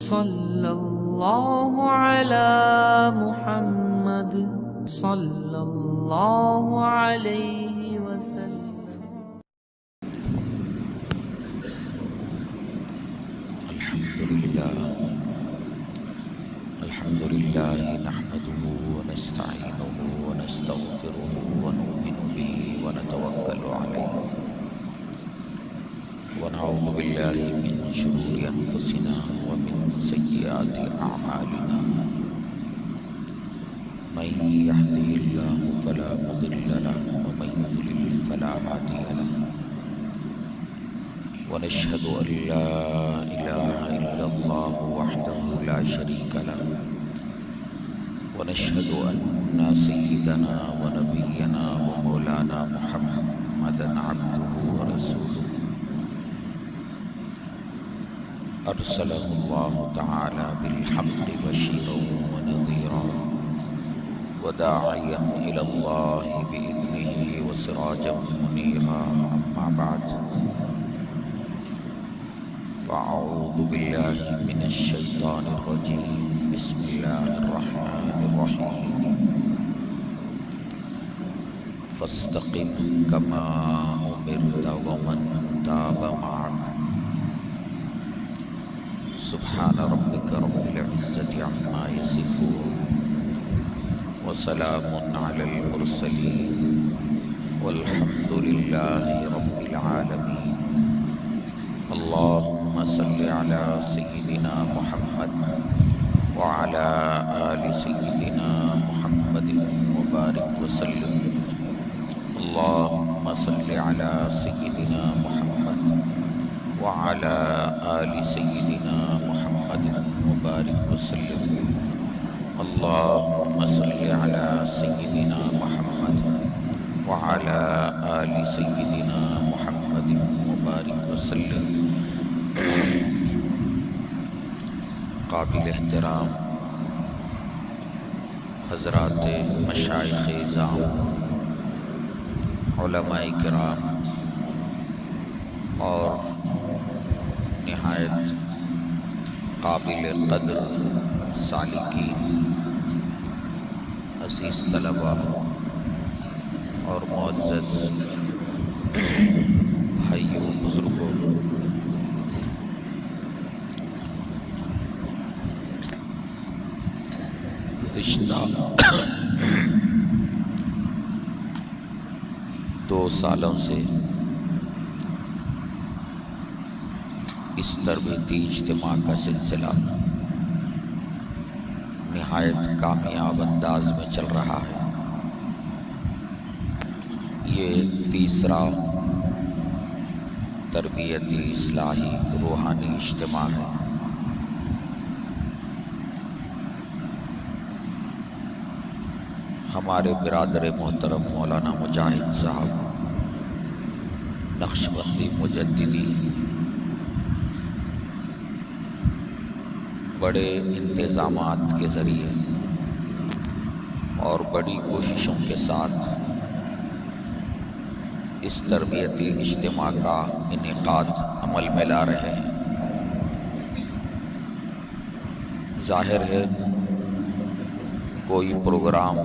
صلی اللہ علی محمد صلی اللہ علیہ وسلم۔ الحمد لله نحمده ونستعينه ونستغفره ونؤمن به ونتوكل عليه ونعوذ بالله من شرور أنفسنا ومن سيئات أعمالنا، من يهده الله فلا مضل له ومن يضلل فلا هادي له، ونشهد أن لا إله إلا الله وحده لا شريك له، ونشهد أن سيدنا ونبينا ومولانا محمدا عبده ورسوله، أرسله الله تعالى بالحق بشيرا ونذيرا وداعيا إلى الله بإذنه وسراجا منيرا، أما بعد فأعوذ بالله من الشيطان الرجيم، بسم الله الرحمن الرحيم، فاستقم كما أمرت ومن تاب معك، سبحان ربك رب العزة عما يصفون وسلام على المرسلين والحمد لله رب العالمين۔ اللهم صل على سيدنا محمد وعلى آل سيدنا محمد وبارك وسلم۔ اللهم صل على سيدنا محمد وعلى آل سيدنا محمد وبارك وسلم۔ اللهم صل على سيدنا محمد وعلى آل سيدنا محمد وبارك وسلم۔ قابل احترام حضرات مشائخ اعظام، علماء کرام اور نہایت قابل قدر سالکین، عزیز طلباء اور معزز بھائیوں بزرگوں، گزشتہ 2 سالوں سے اس تربیتی اجتماع کا سلسلہ نہایت کامیاب انداز میں چل رہا ہے۔ یہ 3را تربیتی اصلاحی روحانی اجتماع ہے۔ ہمارے برادر محترم مولانا مجاہد صاحب نقشبندی مجددی بڑے انتظامات کے ذریعے اور بڑی کوششوں کے ساتھ اس تربیتی اجتماع کا انعقاد عمل میں لا رہے ہیں۔ ظاہر ہے کوئی پروگرام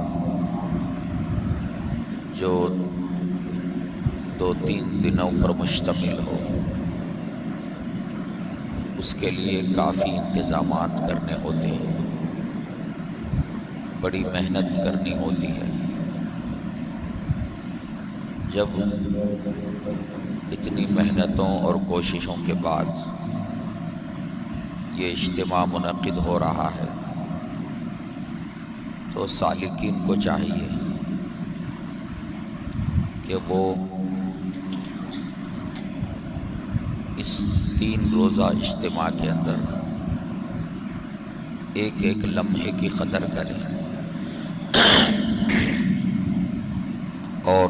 جو 2-3 دنوں پر مشتمل ہو، اس کے لیے کافی انتظامات کرنے ہوتے ہیں، بڑی محنت کرنی ہوتی ہے۔ جب اتنی محنتوں اور کوششوں کے بعد یہ اجتماع منعقد ہو رہا ہے تو سالکین کو چاہیے کہ وہ اس 3 روزہ اجتماع کے اندر ایک ایک لمحے کی قدر کریں اور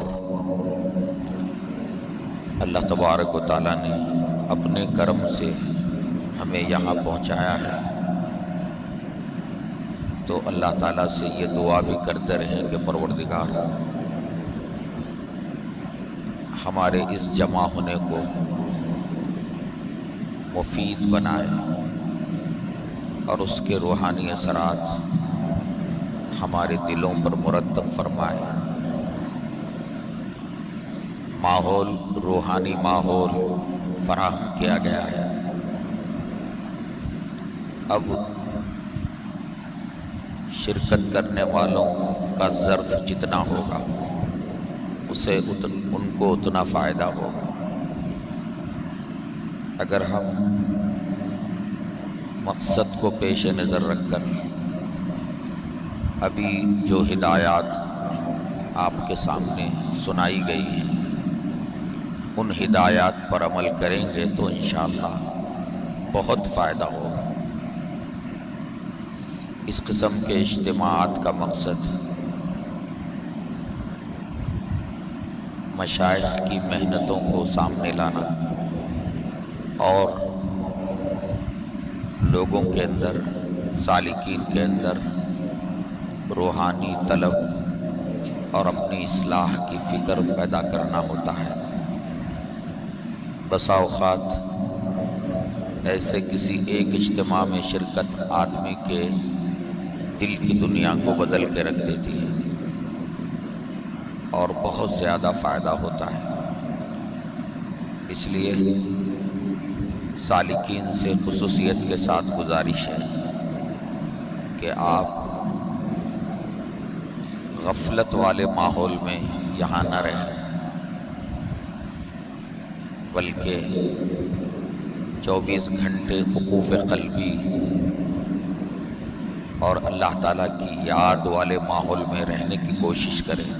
اللہ تبارک و تعالیٰ نے اپنے کرم سے ہمیں یہاں پہنچایا ہے تو اللہ تعالیٰ سے یہ دعا بھی کرتے رہیں کہ پروردگار ہمارے اس جمع ہونے کو مفید بنائے اور اس کے روحانی اثرات ہمارے دلوں پر مرتب فرمائے۔ ماحول، روحانی ماحول فراہم کیا گیا ہے۔ اب شرکت کرنے والوں کا ظرف جتنا ہوگا اسے ان کو اتنا فائدہ ہوگا۔ اگر ہم مقصد کو پیش نظر رکھ کر ابھی جو ہدایات آپ کے سامنے سنائی گئی ہیں ان ہدایات پر عمل کریں گے تو انشاءاللہ بہت فائدہ ہوگا۔ اس قسم کے اجتماعات کا مقصد مشائخ کی محنتوں کو سامنے لانا اور لوگوں کے اندر، سالکین کے اندر روحانی طلب اور اپنی اصلاح کی فکر پیدا کرنا ہوتا ہے۔ بسا اوقات ایسے کسی ایک اجتماع میں شرکت آدمی کے دل کی دنیا کو بدل کے رکھ دیتی ہے اور بہت زیادہ فائدہ ہوتا ہے۔ اس لیے سالکین سے خصوصیت کے ساتھ گزارش ہے کہ آپ غفلت والے ماحول میں یہاں نہ رہیں، بلکہ 24 گھنٹے وقوف قلبی اور اللہ تعالیٰ کی یاد والے ماحول میں رہنے کی کوشش کریں۔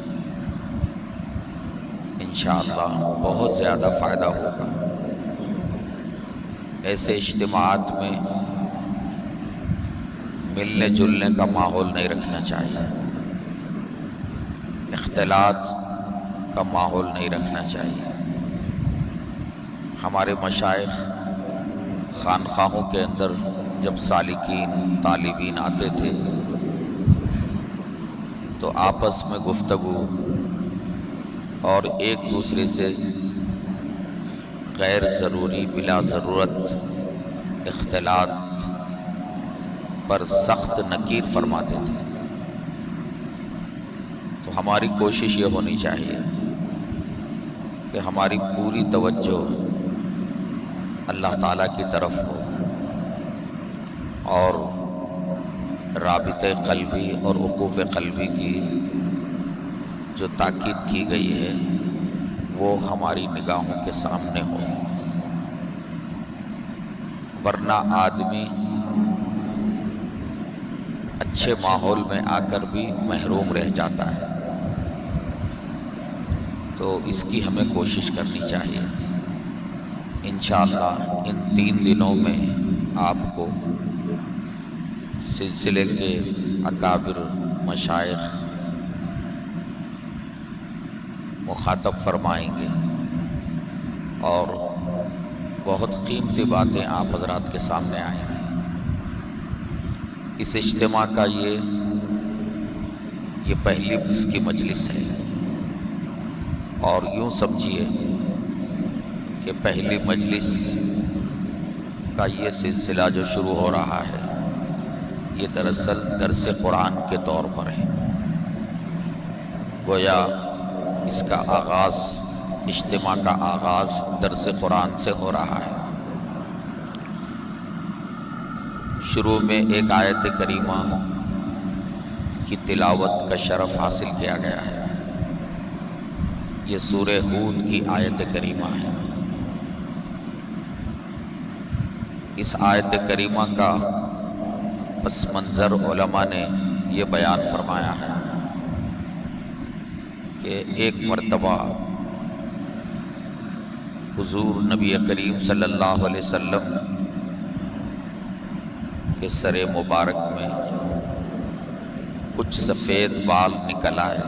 انشاءاللہ بہت زیادہ فائدہ ہوگا۔ ایسے اجتماعات میں ملنے جلنے کا ماحول نہیں رکھنا چاہیے، اختلاط کا ماحول نہیں رکھنا چاہیے۔ ہمارے مشائخ خانقاہوں کے اندر جب سالکین، طالبین آتے تھے تو آپس میں گفتگو اور ایک دوسرے سے غیر ضروری، بلا ضرورت اختلاط پر سخت نکیر فرماتے تھے۔ تو ہماری کوشش یہ ہونی چاہیے کہ ہماری پوری توجہ اللہ تعالیٰ کی طرف ہو اور رابطہ قلبی اور وقوف قلبی کی جو تاکید کی گئی ہے وہ ہماری نگاہوں کے سامنے ہو، ورنہ آدمی اچھے ماحول میں آ کر بھی محروم رہ جاتا ہے۔ تو اس کی ہمیں کوشش کرنی چاہیے۔ انشاءاللہ ان 3 دنوں میں آپ کو سلسلے کے اکابر مشائخ مخاطب فرمائیں گے اور بہت قیمتی باتیں آپ حضرات کے سامنے آئیں گی۔ اس اجتماع کا یہ پہلی اس کی مجلس ہے، اور یوں سمجھیے کہ پہلی مجلس کا یہ سلسلہ جو شروع ہو رہا ہے یہ دراصل درس قرآن کے طور پر ہے۔ گویا اس کا آغاز، اجتماع کا آغاز درس قرآن سے ہو رہا ہے۔ شروع میں ایک آیت کریمہ کی تلاوت کا شرف حاصل کیا گیا ہے۔ یہ سورہ ہود کی آیت کریمہ ہے۔ اس آیت کریمہ کا پس منظر علماء نے یہ بیان فرمایا ہے کہ ایک مرتبہ حضور نبی کریم صلی اللہ علیہ وسلم کے سر مبارک میں کچھ سفید بال نکل آئے۔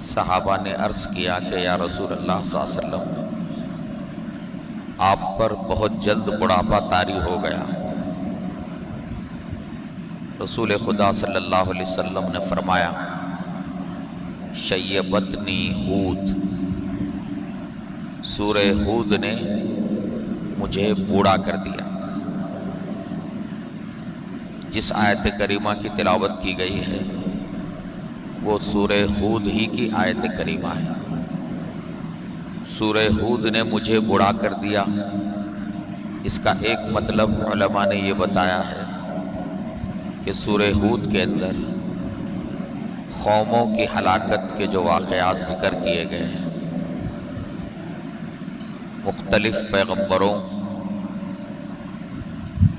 صحابہ نے عرض کیا کہ یا رسول اللہ صلی اللہ علیہ وسلم، آپ پر بہت جلد بڑھاپا طاری ہو گیا۔ رسول خدا صلی اللہ علیہ وسلم نے فرمایا، شیبتنی ہود، سورہ ہود نے مجھے بوڑھا کر دیا۔ جس آیت کریمہ کی تلاوت کی گئی ہے وہ سورہ ہود ہی کی آیت کریمہ ہے۔ سورہ ہود نے مجھے بوڑھا کر دیا، اس کا ایک مطلب علماء نے یہ بتایا ہے کہ سورہ ہود کے اندر قوموں کی ہلاکت کے جو واقعات ذکر کیے گئے ہیں، مختلف پیغمبروں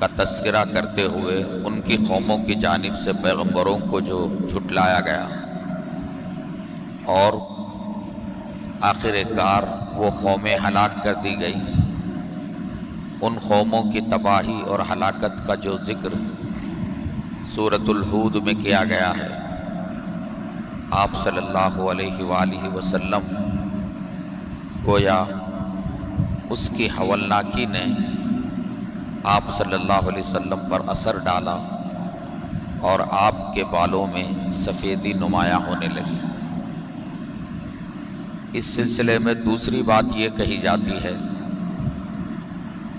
کا تذکرہ کرتے ہوئے ان کی قوموں کی جانب سے پیغمبروں کو جو جھٹلایا گیا اور آخر کار وہ قومیں ہلاک کر دی گئی، ان قوموں کی تباہی اور ہلاکت کا جو ذکر سورۃ الہود میں کیا گیا ہے، آپ صلی اللہ علیہ وآلہ وسلم گویا اس کی ہولناکی نے آپ صلی اللہ علیہ وسلم پر اثر ڈالا اور آپ کے بالوں میں سفیدی نمایاں ہونے لگی۔ اس سلسلے میں دوسری بات یہ کہی جاتی ہے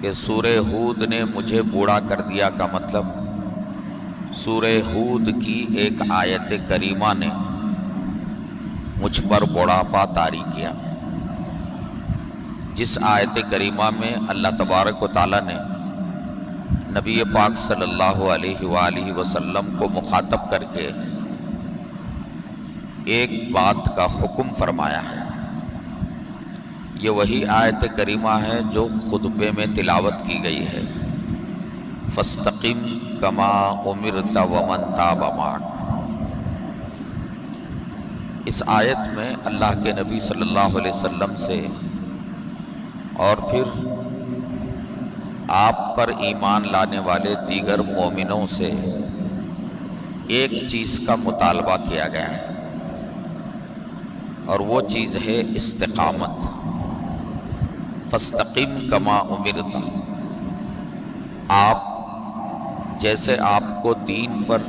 کہ سورہ ہود نے مجھے بوڑھا کر دیا کا مطلب سورہ ہود کی ایک آیت کریمہ نے مجھ پر بڑھاپا طاری کیا، جس آیت کریمہ میں اللہ تبارک و تعالیٰ نے نبی پاک صلی اللہ علیہ وآلہ وسلم کو مخاطب کر کے ایک بات کا حکم فرمایا ہے۔ یہ وہی آیت کریمہ ہے جو خطبے میں تلاوت کی گئی ہے، فاستقم کما امرت ومن تاب معک۔ اس آیت میں اللہ کے نبی صلی اللہ علیہ وسلم سے اور پھر آپ پر ایمان لانے والے دیگر مومنوں سے ایک چیز کا مطالبہ کیا گیا ہے، اور وہ چیز ہے استقامت۔ فاستقم کما امرت، آپ جیسے آپ کو دین پر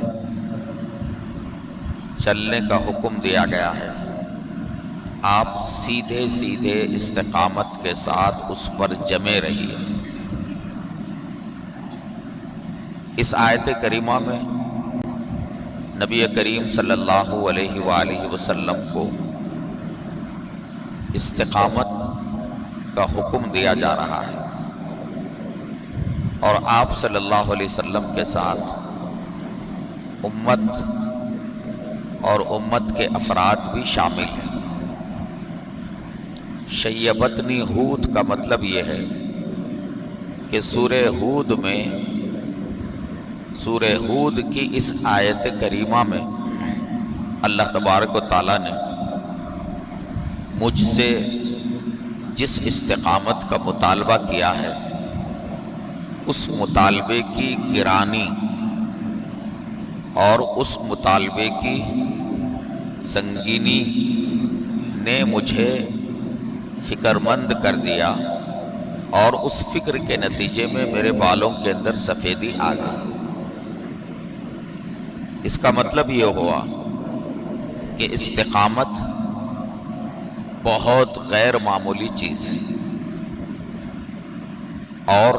چلنے کا حکم دیا گیا ہے، آپ سیدھے سیدھے استقامت کے ساتھ اس پر جمے رہیے۔ اس آیت کریمہ میں نبی کریم صلی اللہ علیہ وآلہ وسلم کو استقامت کا حکم دیا جا رہا ہے، اور آپ صلی اللہ علیہ وسلم کے ساتھ امت اور امت کے افراد بھی شامل ہیں۔ شیبتنی ہود کا مطلب یہ ہے کہ سورہ ہود میں، سورہ ہود کی اس آیت کریمہ میں اللہ تبارک و تعالیٰ نے مجھ سے جس استقامت کا مطالبہ کیا ہے، اس مطالبے کی گرانی اور اس مطالبے کی سنگینی نے مجھے فکر مند کر دیا، اور اس فکر کے نتیجے میں میرے بالوں کے اندر سفیدی آ گئی۔ اس کا مطلب یہ ہوا کہ استقامت بہت غیر معمولی چیز ہے، اور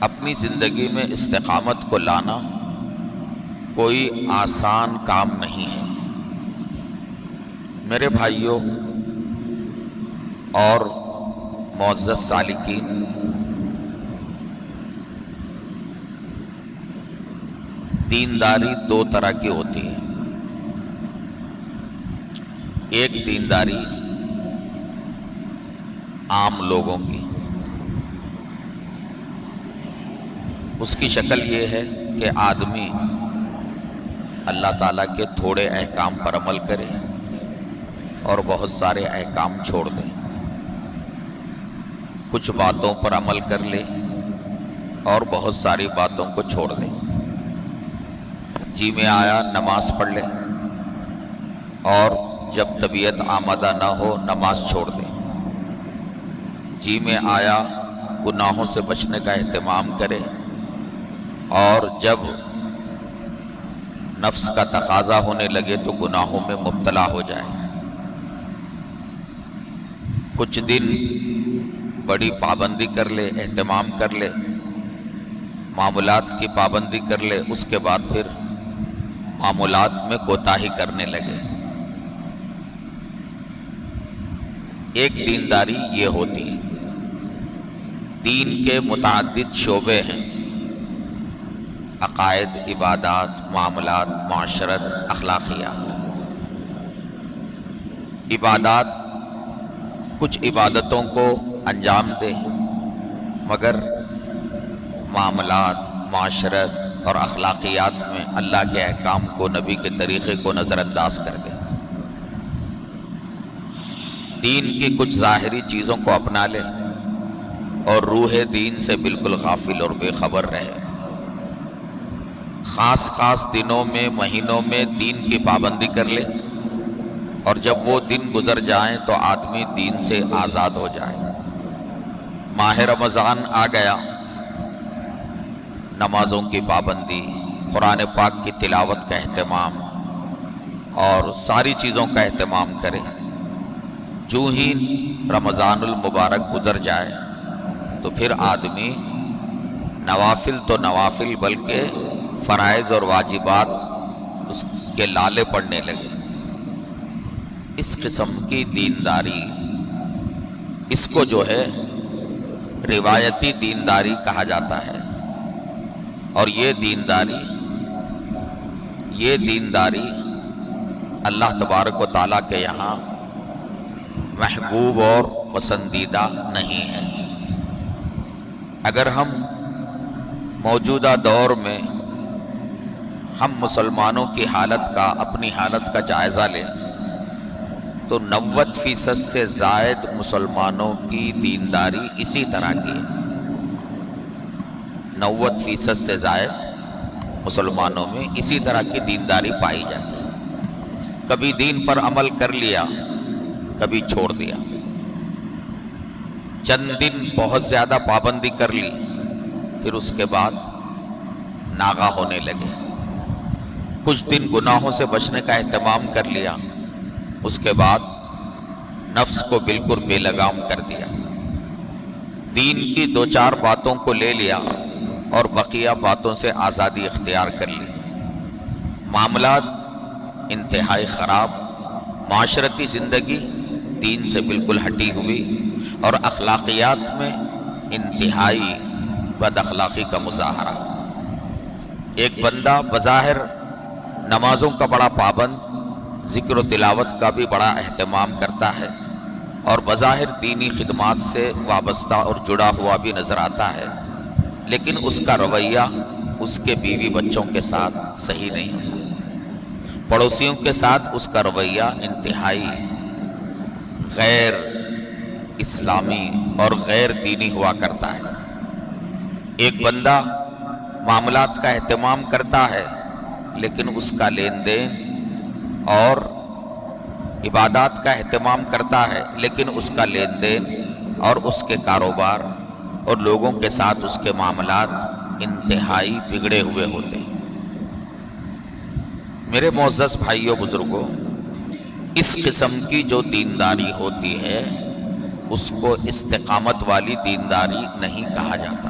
اپنی زندگی میں استقامت کو لانا کوئی آسان کام نہیں ہے۔ میرے بھائیوں اور معزز سالکین، دینداری دو طرح کی ہوتی ہے۔ ایک دینداری عام لوگوں کی، اس کی شکل یہ ہے کہ آدمی اللہ تعالیٰ کے تھوڑے احکام پر عمل کرے اور بہت سارے احکام چھوڑ دے، کچھ باتوں پر عمل کر لے اور بہت ساری باتوں کو چھوڑ دے۔ جی میں آیا نماز پڑھ لے، اور جب طبیعت آمادہ نہ ہو نماز چھوڑ دے۔ جی میں آیا گناہوں سے بچنے کا اہتمام کرے، اور جب نفس کا تقاضا ہونے لگے تو گناہوں میں مبتلا ہو جائے۔ کچھ دن بڑی پابندی کر لے، اہتمام کر لے، معمولات کی پابندی کر لے، اس کے بعد پھر معمولات میں کوتاہی کرنے لگے۔ ایک دینداری یہ ہوتی ہے۔ دین کے متعدد شعبے ہیں، عقائد، عبادات، معاملات، معاشرت، اخلاقیات۔ عبادات، کچھ عبادتوں کو انجام دے، مگر معاملات، معاشرت اور اخلاقیات میں اللہ کے احکام کو، نبی کے طریقے کو نظر انداز کر دے۔ دین کی کچھ ظاہری چیزوں کو اپنا لے اور روح دین سے بالکل غافل اور بے خبر رہے۔ خاص دنوں میں، مہینوں میں دین کی پابندی کر لے، اور جب وہ دن گزر جائیں تو آدمی دین سے آزاد ہو جائے۔ ماہ رمضان آ گیا، نمازوں کی پابندی، قرآن پاک کی تلاوت کا اہتمام اور ساری چیزوں کا اہتمام کرے۔ جو ہی رمضان المبارک گزر جائے تو پھر آدمی نوافل تو نوافل بلکہ فرائض اور واجبات اس کے لالے پڑنے لگے۔ اس قسم کی دینداری، اس کو جو ہے روایتی دینداری کہا جاتا ہے، اور یہ دینداری اللہ تبارک و تعالیٰ کے یہاں محبوب اور پسندیدہ نہیں ہے۔ اگر ہم موجودہ دور میں ہم مسلمانوں کی حالت کا، اپنی حالت کا جائزہ لیں تو 90% سے زائد مسلمانوں کی دینداری اسی طرح کی ہے۔ 90% سے زائد مسلمانوں میں اسی طرح کی دینداری پائی جاتی ہے۔ کبھی دین پر عمل کر لیا، کبھی چھوڑ دیا۔ چند دن بہت زیادہ پابندی کر لی، پھر اس کے بعد ناغہ ہونے لگے۔ کچھ دن گناہوں سے بچنے کا اہتمام کر لیا، اس کے بعد نفس کو بالکل بے لگام کر دیا۔ دین کی 2-4 باتوں کو لے لیا اور بقیہ باتوں سے آزادی اختیار کر لی۔ معاملات انتہائی خراب، معاشرتی زندگی دین سے بالکل ہٹی ہوئی، اور اخلاقیات میں انتہائی بد اخلاقی کا مظاہرہ۔ ایک بندہ بظاہر نمازوں کا بڑا پابند، ذکر و تلاوت کا بھی بڑا اہتمام کرتا ہے، اور بظاہر دینی خدمات سے وابستہ اور جڑا ہوا بھی نظر آتا ہے، لیکن اس کا رویہ اس کے بیوی بچوں کے ساتھ صحیح نہیں ہوتا۔ پڑوسیوں کے ساتھ اس کا رویہ انتہائی غیر اسلامی اور غیر دینی ہوا کرتا ہے۔ ایک بندہ معاملات کا اہتمام کرتا ہے، لیکن اس کا لین دین اور عبادات کا اہتمام کرتا ہے، لیکن اس کا لین دین اور اس کے کاروبار اور لوگوں کے ساتھ اس کے معاملات انتہائی بگڑے ہوئے ہوتے ہیں۔ میرے معزز بھائیوں، بزرگوں، اس قسم کی جو دینداری ہوتی ہے اس کو استقامت والی دینداری نہیں کہا جاتا،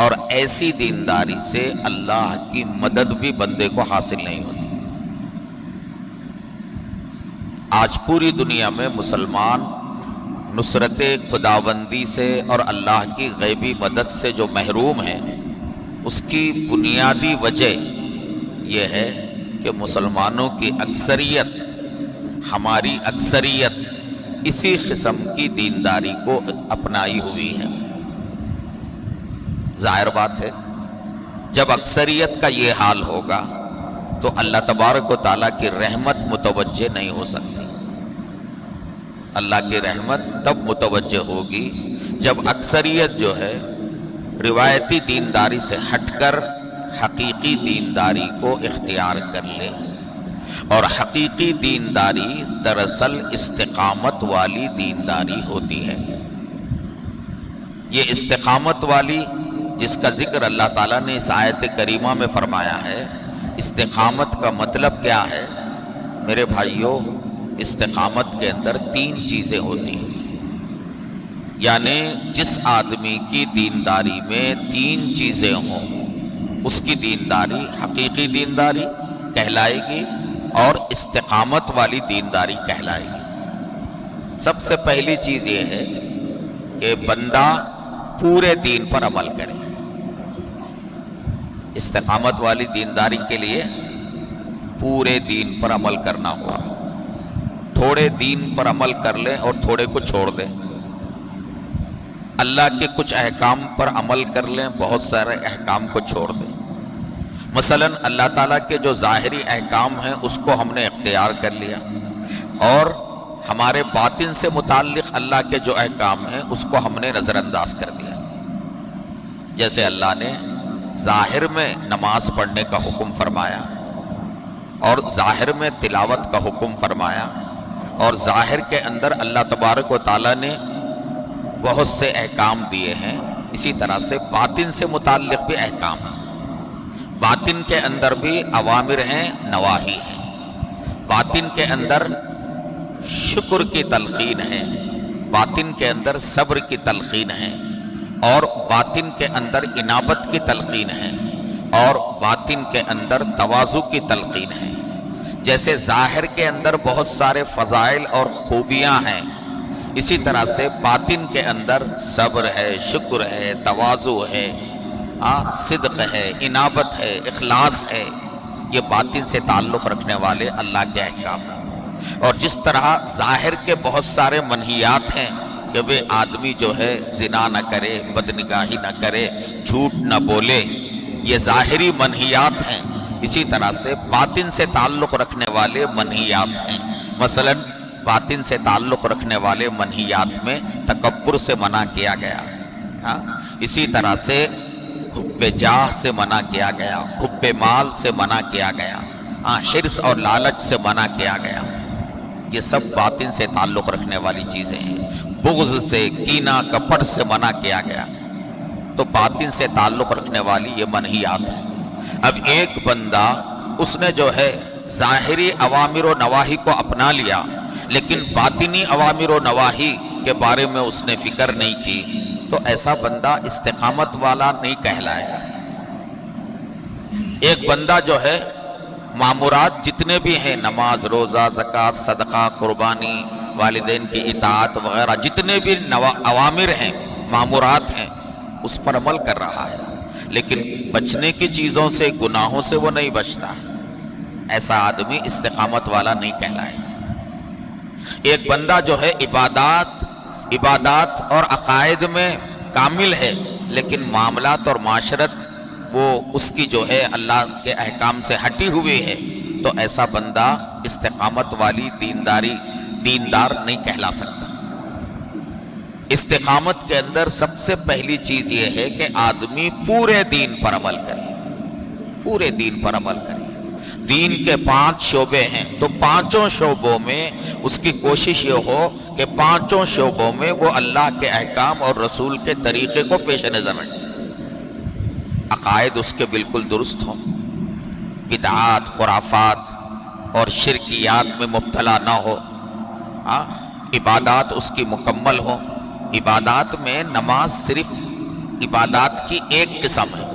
اور ایسی دینداری سے اللہ کی مدد بھی بندے کو حاصل نہیں ہوتی۔ آج پوری دنیا میں مسلمان نصرت خداوندی سے اور اللہ کی غیبی مدد سے جو محروم ہیں، اس کی بنیادی وجہ یہ ہے کہ مسلمانوں کی اکثریت، ہماری اکثریت اسی قسم کی دینداری کو اپنائی ہوئی ہے۔ ظاہر بات ہے، جب اکثریت کا یہ حال ہوگا تو اللہ تبارک و تعالیٰ کی رحمت متوجہ نہیں ہو سکتی۔ اللہ کی رحمت تب متوجہ ہوگی جب اکثریت جو ہے روایتی دینداری سے ہٹ کر حقیقی دینداری کو اختیار کر لے، اور حقیقی دینداری دراصل استقامت والی دینداری ہوتی ہے۔ یہ استقامت والی جس کا ذکر اللہ تعالیٰ نے اس آیت کریمہ میں فرمایا ہے، استقامت کا مطلب کیا ہے؟ میرے بھائیوں، استقامت کے اندر 3 چیزیں ہوتی ہیں۔ یعنی جس آدمی کی دینداری میں 3 چیزیں ہوں اس کی دینداری حقیقی دینداری کہلائے گی اور استقامت والی دینداری کہلائے گی۔ سب سے پہلی چیز یہ ہے کہ بندہ پورے دین پر عمل کرے۔ استقامت والی دینداری کے لیے پورے دین پر عمل کرنا ہوگا۔ تھوڑے دین پر عمل کر لیں اور تھوڑے کو چھوڑ دیں، اللہ کے کچھ احکام پر عمل کر لیں، بہت سارے احکام کو چھوڑ دیں۔ مثلا اللہ تعالیٰ کے جو ظاہری احکام ہیں اس کو ہم نے اختیار کر لیا، اور ہمارے باطن سے متعلق اللہ کے جو احکام ہیں اس کو ہم نے نظر انداز کر دیا۔ جیسے اللہ نے ظاہر میں نماز پڑھنے کا حکم فرمایا، اور ظاہر میں تلاوت کا حکم فرمایا، اور ظاہر کے اندر اللہ تبارک و تعالیٰ نے بہت سے احکام دیے ہیں، اسی طرح سے باطن سے متعلق بھی احکام ہیں۔ باطن کے اندر بھی اوامر ہیں، نواہی ہیں۔ باطن کے اندر شکر کی تلقین ہے، باطن کے اندر صبر کی تلقین ہے، اور باطن کے اندر انابت کی تلقین ہے، اور باطن کے اندر تواضع کی تلقین ہے۔ جیسے ظاہر کے اندر بہت سارے فضائل اور خوبیاں ہیں، اسی طرح سے باطن کے اندر صبر ہے، شکر ہے، تواضع ہے، صدق ہے، انابت ہے، اخلاص ہے۔ یہ باطن سے تعلق رکھنے والے اللہ کے احکام ہیں۔ اور جس طرح ظاہر کے بہت سارے منہیات ہیں کہ وہ آدمی جو ہے زنا نہ کرے، بدنگاہی نہ کرے، جھوٹ نہ بولے، یہ ظاہری منہیات ہیں، اسی طرح سے باطن سے تعلق رکھنے والے منہیات ہیں۔ مثلا باطن سے تعلق رکھنے والے منہیات میں تکبر سے منع کیا گیا، اسی طرح سے حب جاہ سے منع کیا گیا، حب مال سے منع کیا گیا، حرص اور لالچ سے منع کیا گیا۔ یہ سب باطن سے تعلق رکھنے والی چیزیں ہیں۔ بغض سے، کینہ کپٹ سے منع کیا گیا، تو باطن سے تعلق رکھنے والی یہ منہیات ہیں۔ اب ایک بندہ اس نے جو ہے ظاہری اوامر و نواہی کو اپنا لیا، لیکن باطنی اوامر و نواہی کے بارے میں اس نے فکر نہیں کی، تو ایسا بندہ استقامت والا نہیں کہلائے گا۔ ایک بندہ جو ہے معمورات جتنے بھی ہیں، نماز، روزہ، زکوٰۃ، صدقہ، قربانی، والدین کی اطاعت وغیرہ، جتنے بھی اوامر ہیں، معمورات ہیں، اس پر عمل کر رہا ہے، لیکن بچنے کی چیزوں سے، گناہوں سے وہ نہیں بچتا، ایسا آدمی استقامت والا نہیں کہلائے گا۔ ایک بندہ جو ہے عبادات اور عقائد میں کامل ہے، لیکن معاملات اور معاشرت وہ اس کی جو ہے اللہ کے احکام سے ہٹی ہوئی ہے، تو ایسا بندہ استقامت والی دیندار نہیں کہلا سکتا۔ استقامت کے اندر سب سے پہلی چیز یہ ہے کہ آدمی پورے دین پر عمل کرے، پورے دین پر عمل کرے۔ دین کے 5 شعبے ہیں، تو 5 شعبوں میں اس کی کوشش یہ ہو کہ 5 شعبوں میں وہ اللہ کے احکام اور رسول کے طریقے کو پیش نظر رکھے۔ عقائد اس کے بالکل درست ہوں، بدعات، خرافات اور شرکیات میں مبتلا نہ ہو، عبادات اس کی مکمل ہوں۔ عبادات میں نماز صرف عبادات کی ایک قسم ہے،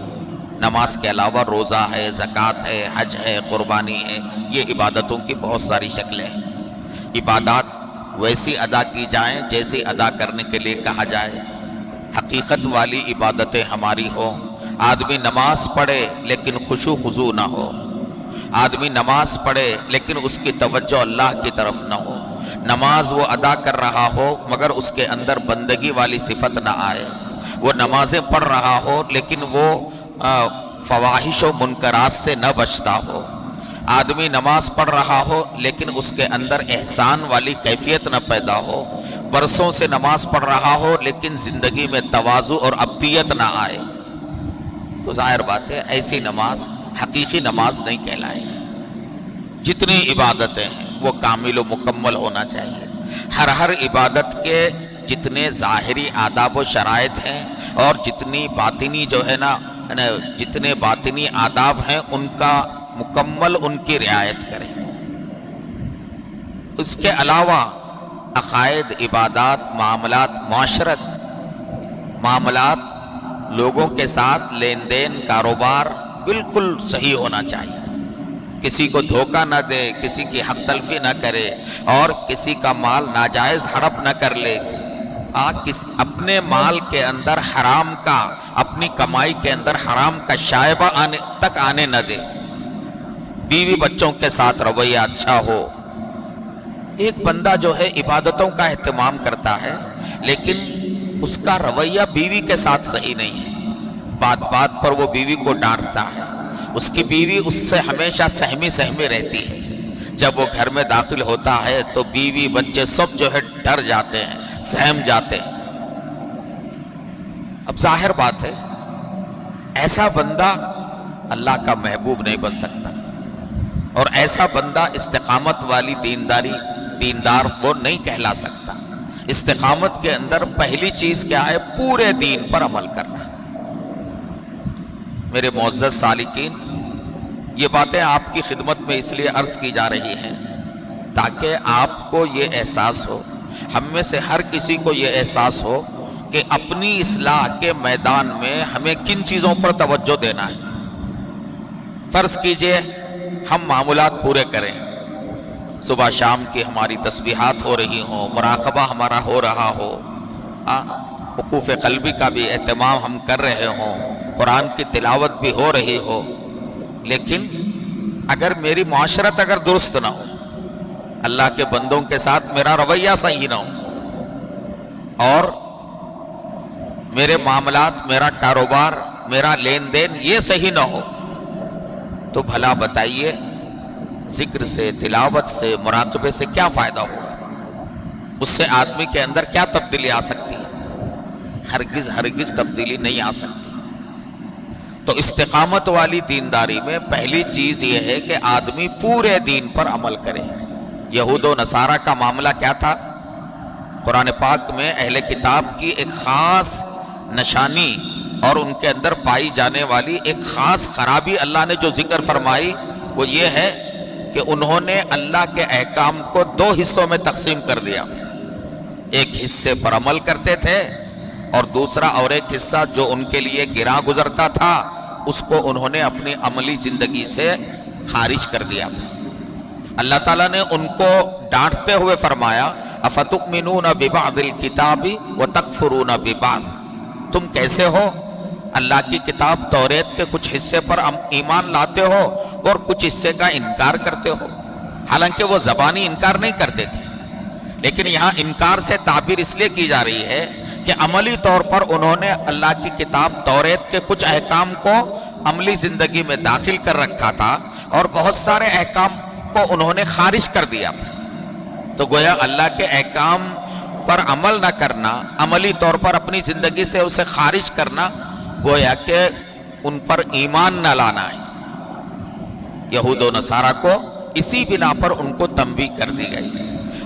نماز کے علاوہ روزہ ہے، زکوٰۃ ہے، حج ہے، قربانی ہے، یہ عبادتوں کی بہت ساری شکلیں ہیں۔ عبادات ویسی ادا کی جائیں جیسی ادا کرنے کے لیے کہا جائے، حقیقت والی عبادتیں ہماری ہوں۔ آدمی نماز پڑھے لیکن خشوع خضوع نہ ہو، آدمی نماز پڑھے لیکن اس کی توجہ اللہ کی طرف نہ ہو، نماز وہ ادا کر رہا ہو مگر اس کے اندر بندگی والی صفت نہ آئے، وہ نمازیں پڑھ رہا ہو لیکن وہ فواحش و منکرات سے نہ بچتا ہو، آدمی نماز پڑھ رہا ہو لیکن اس کے اندر احسان والی کیفیت نہ پیدا ہو، برسوں سے نماز پڑھ رہا ہو لیکن زندگی میں تواضع اور عبدیت نہ آئے، تو ظاہر بات ہے ایسی نماز حقیقی نماز نہیں کہلائے گی۔ جتنی عبادتیں ہیں وہ کامل و مکمل ہونا چاہیے۔ ہر عبادت کے جتنے ظاہری آداب و شرائط ہیں اور جتنی باطنی جو ہے نا، جتنے باطنی آداب ہیں ان کا مکمل ان کی رعایت کریں۔ اس کے علاوہ عقائد، عبادات، معاملات، معاشرت معاملات لوگوں کے ساتھ لین دین کاروبار بالکل صحیح ہونا چاہیے، کسی کو دھوکہ نہ دے، کسی کی حق تلفی نہ کرے اور کسی کا مال ناجائز ہڑپ نہ کر لے، اپنے مال کے اندر حرام کا، اپنی کمائی کے اندر حرام کا شائبہ آنے نہ دے، بیوی بچوں کے ساتھ رویہ اچھا ہو۔ ایک بندہ جو ہے عبادتوں کا اہتمام کرتا ہے لیکن اس کا رویہ بیوی کے ساتھ صحیح نہیں ہے، بات بات پر وہ بیوی کو ڈانٹتا ہے، اس کی بیوی اس سے ہمیشہ سہمی رہتی ہے، جب وہ گھر میں داخل ہوتا ہے تو بیوی بچے سب جو ہے ڈر جاتے ہیں، سہم جاتے ہیں۔ اب ظاہر بات ہے ایسا بندہ اللہ کا محبوب نہیں بن سکتا، اور ایسا بندہ استقامت والی دیندار وہ نہیں کہلا سکتا۔ استقامت کے اندر پہلی چیز کیا ہے؟ پورے دین پر عمل کرنا۔ میرے معزز سالکین، یہ باتیں آپ کی خدمت میں اس لیے عرض کی جا رہی ہیں تاکہ آپ کو یہ احساس ہو، ہم میں سے ہر کسی کو یہ احساس ہو کہ اپنی اصلاح کے میدان میں ہمیں کن چیزوں پر توجہ دینا ہے۔ فرض کیجئے ہم معمولات پورے کریں، صبح شام کی ہماری تسبیحات ہو رہی ہوں، مراقبہ ہمارا ہو رہا ہو، وقوف قلبی کا بھی اہتمام ہم کر رہے ہوں، قرآن کی تلاوت بھی ہو رہی ہو، لیکن اگر میری معاشرت اگر درست نہ ہو، اللہ کے بندوں کے ساتھ میرا رویہ صحیح نہ ہو، اور میرے معاملات، میرا کاروبار، میرا لین دین یہ صحیح نہ ہو، تو بھلا بتائیے ذکر سے، تلاوت سے، مراقبے سے کیا فائدہ ہوگا؟ اس سے آدمی کے اندر کیا تبدیلی آ سکتی ہے؟ ہرگز تبدیلی نہیں آ سکتی۔ تو استقامت والی دینداری میں پہلی چیز یہ ہے کہ آدمی پورے دین پر عمل کرے۔ یہود و نصارہ کا معاملہ کیا تھا؟ قرآن پاک میں اہل کتاب کی ایک خاص نشانی اور ان کے اندر پائی جانے والی ایک خاص خرابی اللہ نے جو ذکر فرمائی وہ یہ ہے کہ انہوں نے اللہ کے احکام کو دو حصوں میں تقسیم کر دیا، ایک حصے پر عمل کرتے تھے اور دوسرا اور ایک حصہ جو ان کے لیے گراں گزرتا تھا اس کو انہوں نے اپنی عملی زندگی سے خارج کر دیا تھا۔ اللہ تعالیٰ نے ان کو ڈانٹتے ہوئے فرمایا اَفَتُؤْمِنُونَ بِبَعْضِ الْكِتَابِ وَتَكْفُرُونَ بِبَعْضٍ، تم کیسے ہو اللہ کی کتاب توریت کے کچھ حصے پر ایمان لاتے ہو اور کچھ حصے کا انکار کرتے ہو؟ حالانکہ وہ زبانی انکار نہیں کرتے تھے، لیکن یہاں انکار سے تعبیر اس لیے کی جا رہی ہے کہ عملی طور پر انہوں نے اللہ کی کتاب توریت کے کچھ احکام کو عملی زندگی میں داخل کر رکھا تھا اور بہت سارے احکام کو انہوں نے خارج کر دیا تھا۔ تو گویا اللہ کے احکام پر عمل نہ کرنا، عملی طور پر اپنی زندگی سے اسے خارج کرنا، گویا کہ ان پر ایمان نہ لانا ہے۔ یہود و نصارہ کو اسی بنا پر ان کو تنبیہ کر دی گئی،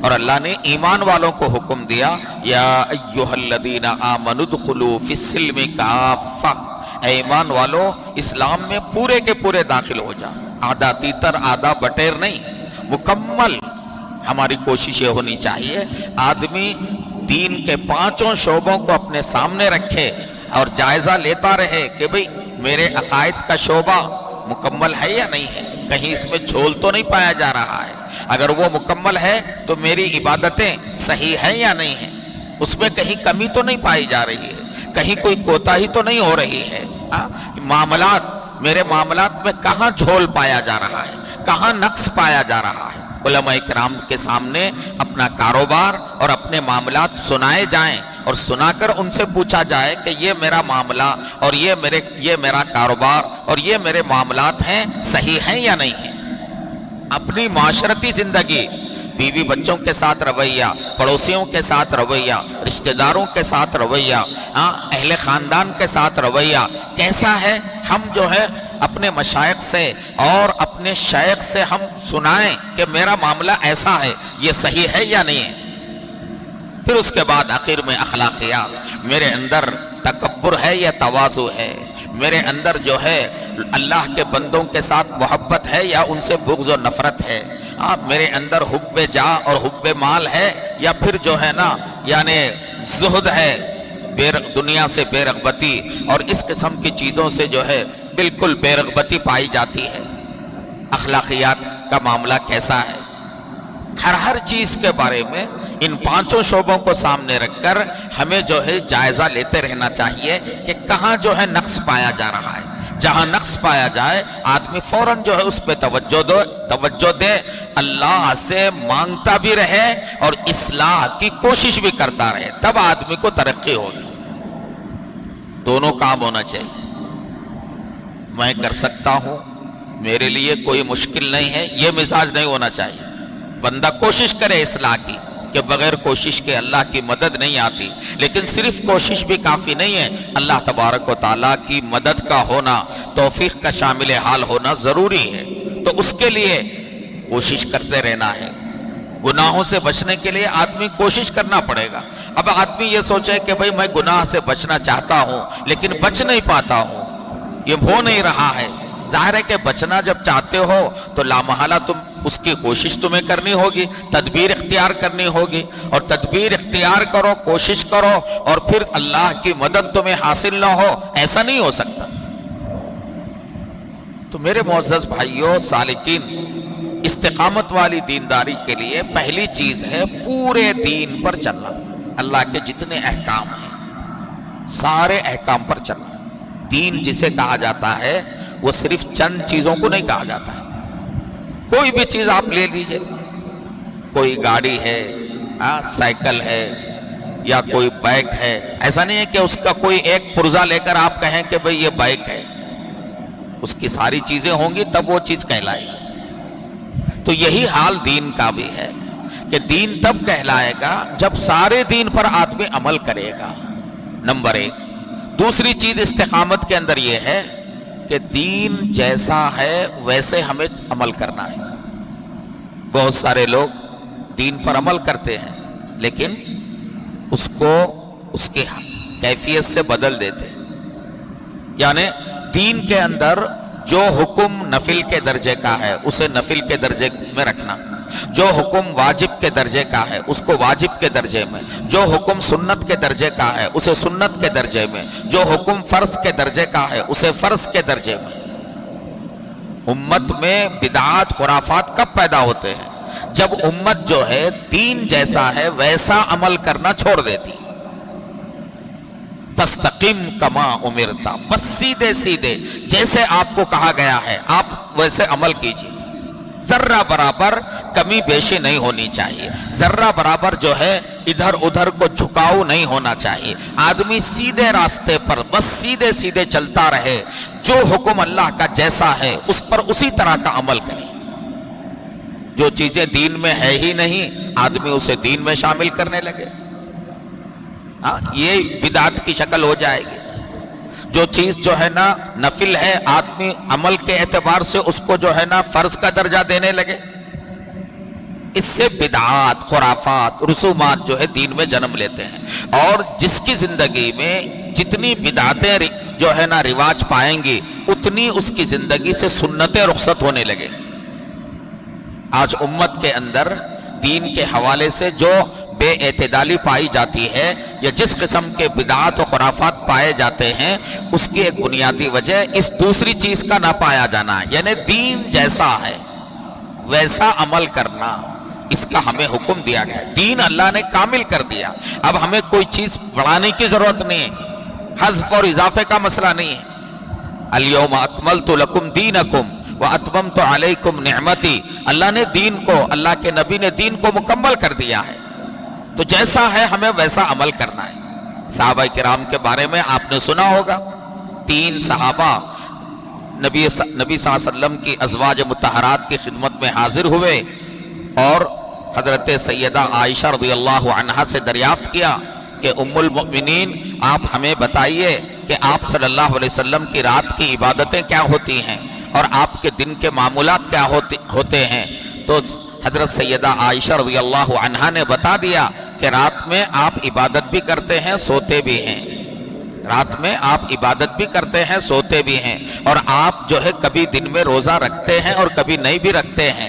اور اللہ نے ایمان والوں کو حکم دیا یا ایھا الذین آمنوا ادخلوا فی السلم کافہ، اے ایمان والو اسلام میں پورے کے پورے داخل ہو جا، آدھا تیتر آدھا بٹیر نہیں، مکمل۔ ہماری کوشش یہ ہونی چاہیے آدمی دین کے پانچوں شعبوں کو اپنے سامنے رکھے اور جائزہ لیتا رہے کہ بھئی میرے عقائد کا شعبہ مکمل ہے یا نہیں ہے، کہیں اس میں جھول تو نہیں پایا جا رہا ہے، اگر وہ مکمل ہے تو میری عبادتیں صحیح ہیں یا نہیں ہیں، اس میں کہیں کمی تو نہیں پائی جا رہی ہے، کہیں کوئی کوتاہی تو نہیں ہو رہی ہے، میرے معاملات میں کہاں جھول پایا جا رہا ہے، کہاں نقص پایا جا رہا ہے۔ علماء کرام کے سامنے اپنا کاروبار اور اپنے معاملات سنائے جائیں اور سنا کر ان سے پوچھا جائے کہ یہ میرا معاملہ اور یہ میرا کاروبار اور یہ میرے معاملات ہیں، صحیح ہیں یا نہیں ہیں۔ اپنی معاشرتی زندگی، بیوی بچوں کے ساتھ رویہ، پڑوسیوں کے ساتھ رویہ، رشتہ داروں کے ساتھ رویہ، اہل خاندان کے ساتھ رویہ کیسا ہے، ہم جو ہے اپنے مشائخ سے اور اپنے شیخ سے ہم سنائیں کہ میرا معاملہ ایسا ہے، یہ صحیح ہے یا نہیں ہے۔ پھر اس کے بعد آخر میں اخلاقیات، میرے اندر تکبر ہے یا تواضع ہے، میرے اندر جو ہے اللہ کے بندوں کے ساتھ محبت ہے یا ان سے بغض و نفرت ہے، میرے اندر حب جاہ اور حب مال ہے یا پھر جو ہے نا یعنی زہد ہے، دنیا سے بے رغبتی اور اس قسم کی چیزوں سے جو ہے بالکل بے رغبتی پائی جاتی ہے۔ اخلاقیات کا معاملہ کیسا ہے؟ ہر چیز کے بارے میں ان پانچوں شعبوں کو سامنے رکھ کر ہمیں جو ہے جائزہ لیتے رہنا چاہیے کہ کہاں جو ہے نقص پایا جا رہا ہے۔ جہاں نقص پایا جائے آدمی فوراً جو ہے اس پہ توجہ دے، اللہ سے مانگتا بھی رہے اور اصلاح کی کوشش بھی کرتا رہے، تب آدمی کو ترقی ہوگی۔ دونوں کام ہونا چاہیے۔ میں کر سکتا ہوں، میرے لیے کوئی مشکل نہیں ہے، یہ مزاج نہیں ہونا چاہیے۔ بندہ کوشش کرے اصلاح کی، کہ بغیر کوشش کے اللہ کی مدد نہیں آتی، لیکن صرف کوشش بھی کافی نہیں ہے، اللہ تبارک و تعالیٰ کی مدد کا ہونا، توفیق کا شامل حال ہونا ضروری ہے۔ تو اس کے لیے کوشش کرتے رہنا ہے۔ گناہوں سے بچنے کے لیے آدمی کوشش کرنا پڑے گا۔ اب آدمی یہ سوچے کہ بھئی میں گناہ سے بچنا چاہتا ہوں لیکن بچ نہیں پاتا ہوں، یہ ہو نہیں رہا ہے۔ ظاہر ہے کہ بچنا جب چاہتے ہو تو لامحالہ تم اس کی کوشش تمہیں کرنی ہوگی، تدبیر اختیار کرنی ہوگی، اور تدبیر اختیار کرو، کوشش کرو، اور پھر اللہ کی مدد تمہیں حاصل نہ ہو، ایسا نہیں ہو سکتا۔ تو میرے معزز بھائیوں، سالکین، استقامت والی دینداری کے لیے پہلی چیز ہے پورے دین پر چلنا۔ اللہ کے جتنے احکام ہیں سارے احکام پر چلنا۔ دین جسے کہا جاتا ہے وہ صرف چند چیزوں کو نہیں کہا جاتا ہے۔ کوئی بھی چیز آپ لے لیجئے، کوئی گاڑی ہے، سائیکل ہے، یا کوئی بائک ہے، ایسا نہیں ہے کہ اس کا کوئی ایک پرزہ لے کر آپ کہیں کہ بھئی یہ بائک ہے، اس کی ساری چیزیں ہوں گی تب وہ چیز کہلائے گی۔ تو یہی حال دین کا بھی ہے کہ دین تب کہلائے گا جب سارے دین پر آدمی عمل کرے گا، نمبر ایک۔ دوسری چیز استقامت کے اندر یہ ہے کہ دین جیسا ہے ویسے ہمیں عمل کرنا ہے۔ بہت سارے لوگ دین پر عمل کرتے ہیں لیکن اس کو اس کی کیفیت سے بدل دیتے ہیں، یعنی دین کے اندر جو حکم نفل کے درجے کا ہے اسے نفل کے درجے میں رکھنا، جو حکم واجب کے درجے کا ہے اس کو واجب کے درجے میں، جو حکم سنت کے درجے کا ہے اسے سنت کے درجے میں، جو حکم فرض کے درجے کا ہے اسے فرض کے درجے میں۔ امت میں بدعات خرافات کب پیدا ہوتے ہیں؟ جب امت جو ہے دین جیسا ہے ویسا عمل کرنا چھوڑ دیتی۔ فاستقم کما امرتا، بس سیدھے سیدھے جیسے آپ کو کہا گیا ہے آپ ویسے عمل کیجیے، ذرہ برابر کمی بیشی نہیں ہونی چاہیے، ذرہ برابر جو ہے ادھر ادھر کو جھکاؤ نہیں ہونا چاہیے۔ آدمی سیدھے راستے پر بس سیدھے سیدھے چلتا رہے، جو حکم اللہ کا جیسا ہے اس پر اسی طرح کا عمل کرے۔ جو چیزیں دین میں ہے ہی نہیں آدمی اسے دین میں شامل کرنے لگے، یہ بدعت کی شکل ہو جائے گی۔ جو چیز جو ہے نا نفل ہے آدمی عمل کے اعتبار سے اس کو جو ہے نا فرض کا درجہ دینے لگے، اس سے بدعات خرافات رسومات جو ہے دین میں جنم لیتے ہیں۔ اور جس کی زندگی میں جتنی بدعتیں جو ہے نا رواج پائیں گی اتنی اس کی زندگی سے سنتیں رخصت ہونے لگے۔ آج امت کے اندر دین کے حوالے سے جو بے اعتدالی پائی جاتی ہے یا جس قسم کے بدعات و خرافات پائے جاتے ہیں اس کی ایک بنیادی وجہ اس دوسری چیز کا نہ پایا جانا ہے، یعنی دین جیسا ہے ویسا عمل کرنا، اس کا ہمیں حکم دیا گیا ہے۔ دین اللہ نے کامل کر دیا، اب ہمیں کوئی چیز بڑھانے کی ضرورت نہیں ہے، حذف اور اضافے کا مسئلہ نہیں ہے۔ الیوم اکملت لکم دینکم واتممت علیکم نعمتی، اللہ نے دین کو، اللہ کے نبی نے دین کو مکمل کر دیا ہے، تو جیسا ہے ہمیں ویسا عمل کرنا ہے۔ صحابہ کرام کے بارے میں آپ نے سنا ہوگا، 3 صحابہ نبی صلی اللہ علیہ وسلم کی ازواج مطہرات کی خدمت میں حاضر ہوئے اور حضرت سیدہ عائشہ رضی اللہ عنہا سے دریافت کیا کہ ام المؤمنین آپ ہمیں بتائیے کہ آپ صلی اللہ علیہ وسلم کی رات کی عبادتیں کیا ہوتی ہیں اور آپ کے دن کے معمولات کیا ہوتے ہیں؟ تو حضرت سیدہ عائشہ رضی اللہ عنہا نے بتا دیا کہ رات میں آپ عبادت بھی کرتے ہیں سوتے بھی ہیں، رات میں آپ عبادت بھی کرتے ہیں سوتے بھی ہیں، اور آپ جو ہے کبھی دن میں روزہ رکھتے ہیں اور کبھی نہیں بھی رکھتے ہیں،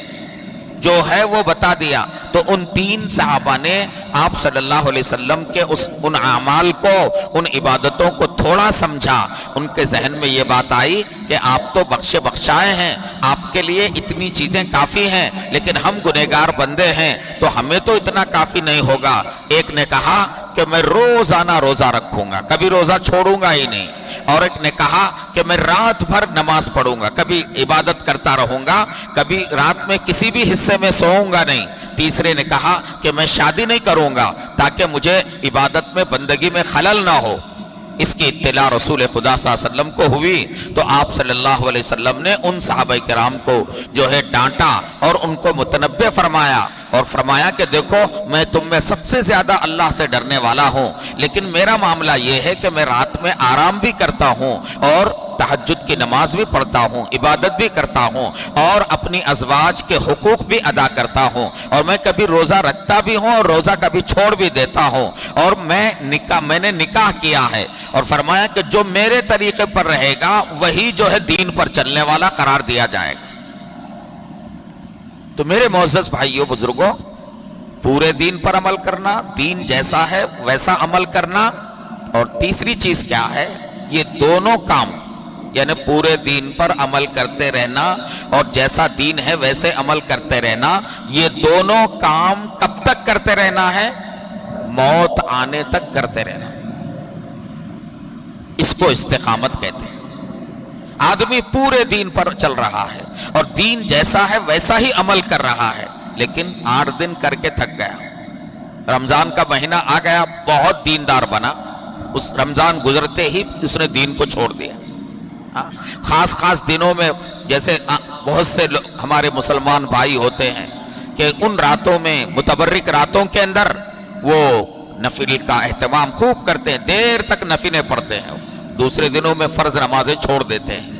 جو ہے وہ بتا دیا۔ تو ان 3 صحابہ نے آپ صلی اللہ علیہ وسلم کے ان اعمال کو، ان عبادتوں کو تھوڑا سمجھا. ان کے ذہن میں یہ بات آئی کہ آپ تو بخشے بخشائے ہیں، آپ کے لیے اتنی چیزیں کافی ہیں، لیکن ہم گنہگار بندے ہیں تو ہمیں تو اتنا کافی نہیں ہوگا. ایک نے کہا کہ میں روزانہ روزہ رکھوں گا، کبھی روزہ چھوڑوں گا ہی نہیں. اور ایک نے کہا کہ میں رات بھر نماز پڑھوں گا، کبھی عبادت کرتا رہوں گا، کبھی رات میں کسی بھی حصے میں سوؤں گا نہیں. تیسرے نے کہا کہ میں شادی نہیں کروں گا تاکہ مجھے عبادت میں، بندگی میں خلل نہ ہو. اس کی اطلاع رسول خدا صلی اللہ علیہ وسلم کو ہوئی تو آپ صلی اللہ علیہ وسلم نے ان صحابہ کرام کو جو ہے ڈانٹا اور ان کو متنبہ فرمایا، اور فرمایا کہ دیکھو میں تم میں سب سے زیادہ اللہ سے ڈرنے والا ہوں، لیکن میرا معاملہ یہ ہے کہ میں رات میں آرام بھی کرتا ہوں اور تہجد کی نماز بھی پڑھتا ہوں، عبادت بھی کرتا ہوں اور اپنی ازواج کے حقوق بھی ادا کرتا ہوں، اور میں کبھی روزہ رکھتا بھی ہوں اور روزہ کبھی چھوڑ بھی دیتا ہوں، اور میں نے نکاح کیا ہے. اور فرمایا کہ جو میرے طریقے پر رہے گا وہی جو ہے دین پر چلنے والا قرار دیا جائے گا. تو میرے معزز بھائیوں بزرگوں، پورے دین پر عمل کرنا، دین جیسا ہے ویسا عمل کرنا، اور تیسری چیز کیا ہے؟ یہ دونوں کام، یعنی پورے دین پر عمل کرتے رہنا اور جیسا دین ہے ویسے عمل کرتے رہنا، یہ دونوں کام کب تک کرتے رہنا ہے؟ موت آنے تک کرتے رہنا. اس کو استقامت کہتے ہیں. آدمی پورے دین پر چل رہا ہے اور دین جیسا ہے ویسا ہی عمل کر رہا ہے، لیکن 8 دن کر کے تھک گیا. رمضان کا مہینہ آ گیا، بہت دیندار بنا، اس رمضان گزرتے ہی اس نے دین کو چھوڑ دیا. خاص دنوں میں جیسے بہت سے ہمارے مسلمان بھائی ہوتے ہیں کہ ان راتوں میں، متبرک راتوں کے اندر وہ نفل کا اہتمام خوب کرتے ہیں، دیر تک نفلیں پڑھتے ہیں، دوسرے دنوں میں فرض نمازیں چھوڑ دیتے ہیں.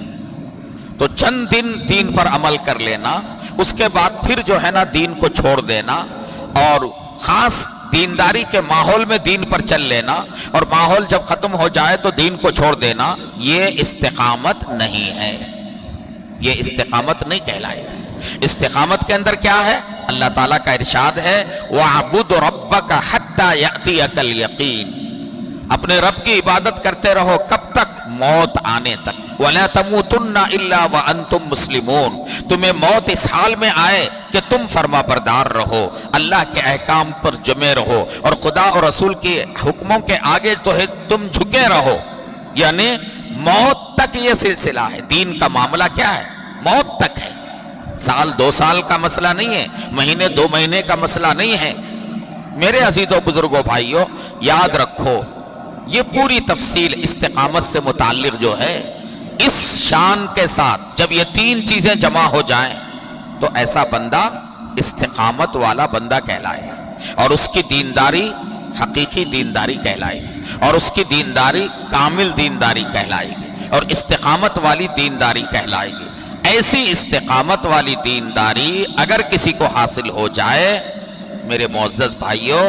تو چند دن دین پر عمل کر لینا، اس کے بعد پھر جو ہے نا دین کو چھوڑ دینا، اور خاص دینداری کے ماحول میں دین پر چل لینا، اور ماحول جب ختم ہو جائے تو دین کو چھوڑ دینا، یہ استقامت نہیں ہے، یہ استقامت نہیں کہلائے گی. استقامت کے اندر کیا ہے؟ اللہ تعالیٰ کا ارشاد ہے وَاعْبُدْ رَبَّكَ حَتَّى يَأْتِيَكَ الْيَقِينُ، اپنے رب کی عبادت کرتے رہو، کب تک؟ موت آنے تک. وَلَا تَمُوتُنَّ إِلَّا وَأَنْتُمْ مُسْلِمُونَ، تمہیں موت اس حال میں آئے کہ تم فرما بردار رہو، اللہ کے احکام پر جمے رہو، اور خدا اور رسول کے حکموں کے آگے تو ہے تم جھکے رہو. یعنی موت تک یہ سلسلہ ہے. دین کا معاملہ کیا ہے؟ موت تک ہے. سال 2 سال کا مسئلہ نہیں ہے، مہینے 2 مہینے کا مسئلہ نہیں ہے. میرے عزیزوں بزرگوں بھائیوں، یاد رکھو یہ پوری تفصیل استقامت سے متعلق جو ہے، اس شان کے ساتھ جب یہ 3 چیزیں جمع ہو جائیں تو ایسا بندہ استقامت والا بندہ کہلائے گا، اور اس کی دینداری حقیقی دینداری کہلائے گی، اور اس کی دینداری کامل دینداری کہلائے گی، اور استقامت والی دینداری کہلائے گی. ایسی استقامت والی دینداری اگر کسی کو حاصل ہو جائے میرے معزز بھائیوں،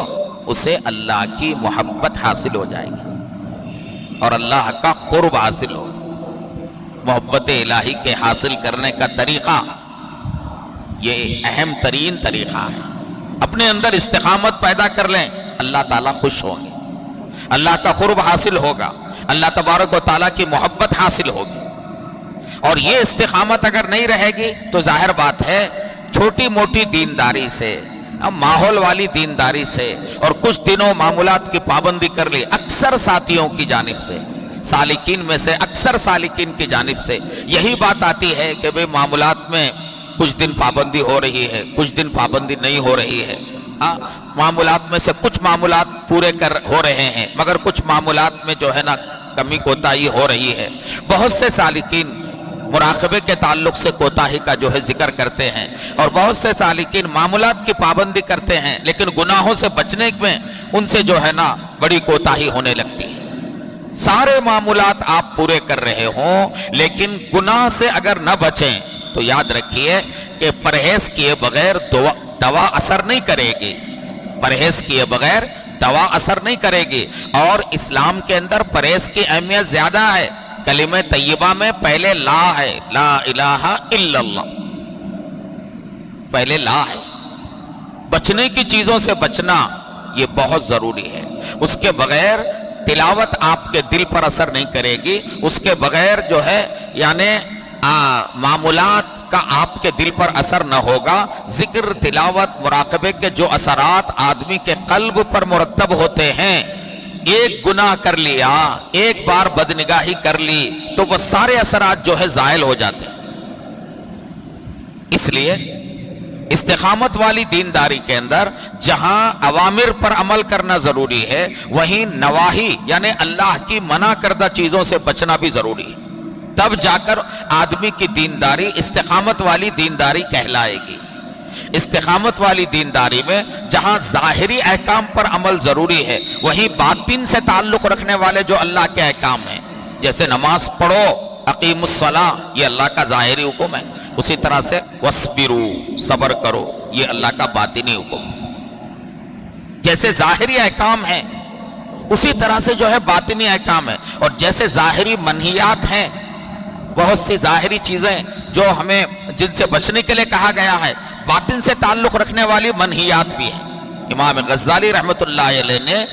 اسے اللہ کی محبت حاصل ہو جائے گی اور اللہ کا قرب حاصل ہو. محبت الہی کے حاصل کرنے کا طریقہ یہ اہم ترین طریقہ ہے. اپنے اندر استقامت پیدا کر لیں، اللہ تعالیٰ خوش ہوں گے، اللہ کا قرب حاصل ہوگا، اللہ تبارک و تعالیٰ کی محبت حاصل ہوگی. اور یہ استقامت اگر نہیں رہے گی تو ظاہر بات ہے چھوٹی موٹی دینداری سے، ماحول والی دینداری سے، اور کچھ دنوں معمولات کی پابندی کر لی، اکثر ساتھیوں کی جانب سے، سالکین میں سے اکثر سالکین کی جانب سے یہی بات آتی ہے کہ بھئی معمولات میں کچھ دن پابندی ہو رہی ہے، کچھ دن پابندی نہیں ہو رہی ہے. معمولات میں سے کچھ معمولات پورے ہو رہے ہیں، مگر کچھ معمولات میں جو ہے نا کمی کوتاہی ہو رہی ہے. بہت سے سالکین مراقبے کے تعلق سے کوتاہی کا جو ہے ذکر کرتے ہیں، اور بہت سے سالکین معمولات کی پابندی کرتے ہیں، لیکن گناہوں سے بچنے میں ان سے جو ہے نا بڑی کوتاہی ہونے لگتی ہے. سارے معمولات آپ پورے کر رہے ہوں لیکن گناہ سے اگر نہ بچیں تو یاد رکھیے کہ پرہیز کیے بغیر دوا اثر نہیں کرے گی، پرہیز کیے بغیر دوا اثر نہیں کرے گی. اور اسلام کے اندر پرہیز کی اہمیت زیادہ ہے. کلمہ طیبہ میں پہلے لا ہے، لا الہ الا اللہ، پہلے لا ہے. بچنے کی چیزوں سے بچنا یہ بہت ضروری ہے. اس کے بغیر تلاوت آپ کے دل پر اثر نہیں کرے گی. اس کے بغیر جو ہے یعنی معمولات کا آپ کے دل پر اثر نہ ہوگا. ذکر، تلاوت، مراقبے کے جو اثرات آدمی کے قلب پر مرتب ہوتے ہیں، ایک گناہ کر لیا، ایک بار بدنگاہی کر لی تو وہ سارے اثرات جو ہے زائل ہو جاتے ہیں. اس لیے استقامت والی دینداری کے اندر جہاں اوامر پر عمل کرنا ضروری ہے، وہیں نواہی یعنی اللہ کی منع کردہ چیزوں سے بچنا بھی ضروری ہے. تب جا کر آدمی کی دینداری استقامت والی دینداری کہلائے گی. استقامت والی دینداری میں جہاں ظاہری احکام پر عمل ضروری ہے، وہیں باطن سے تعلق رکھنے والے جو اللہ کے احکام ہیں، جیسے نماز پڑھو، اقیم الصلاۃ، یہ اللہ کا ظاہری حکم ہے. اسی طرح سے وَاصْبِرُوا، صبر کرو، یہ اللہ کا باطنی حکم. جیسے ظاہری احکام ہیں اسی طرح سے جو ہے باطنی احکام ہے. اور جیسے ظاہری منہیات ہیں، بہت سی ظاہری چیزیں جو ہمیں جن سے بچنے کے لیے کہا گیا ہے، باطن سے تعلق رکھنے والی منہیات بھی ہیں. امام غزالی رحمۃ اللہ علیہ نے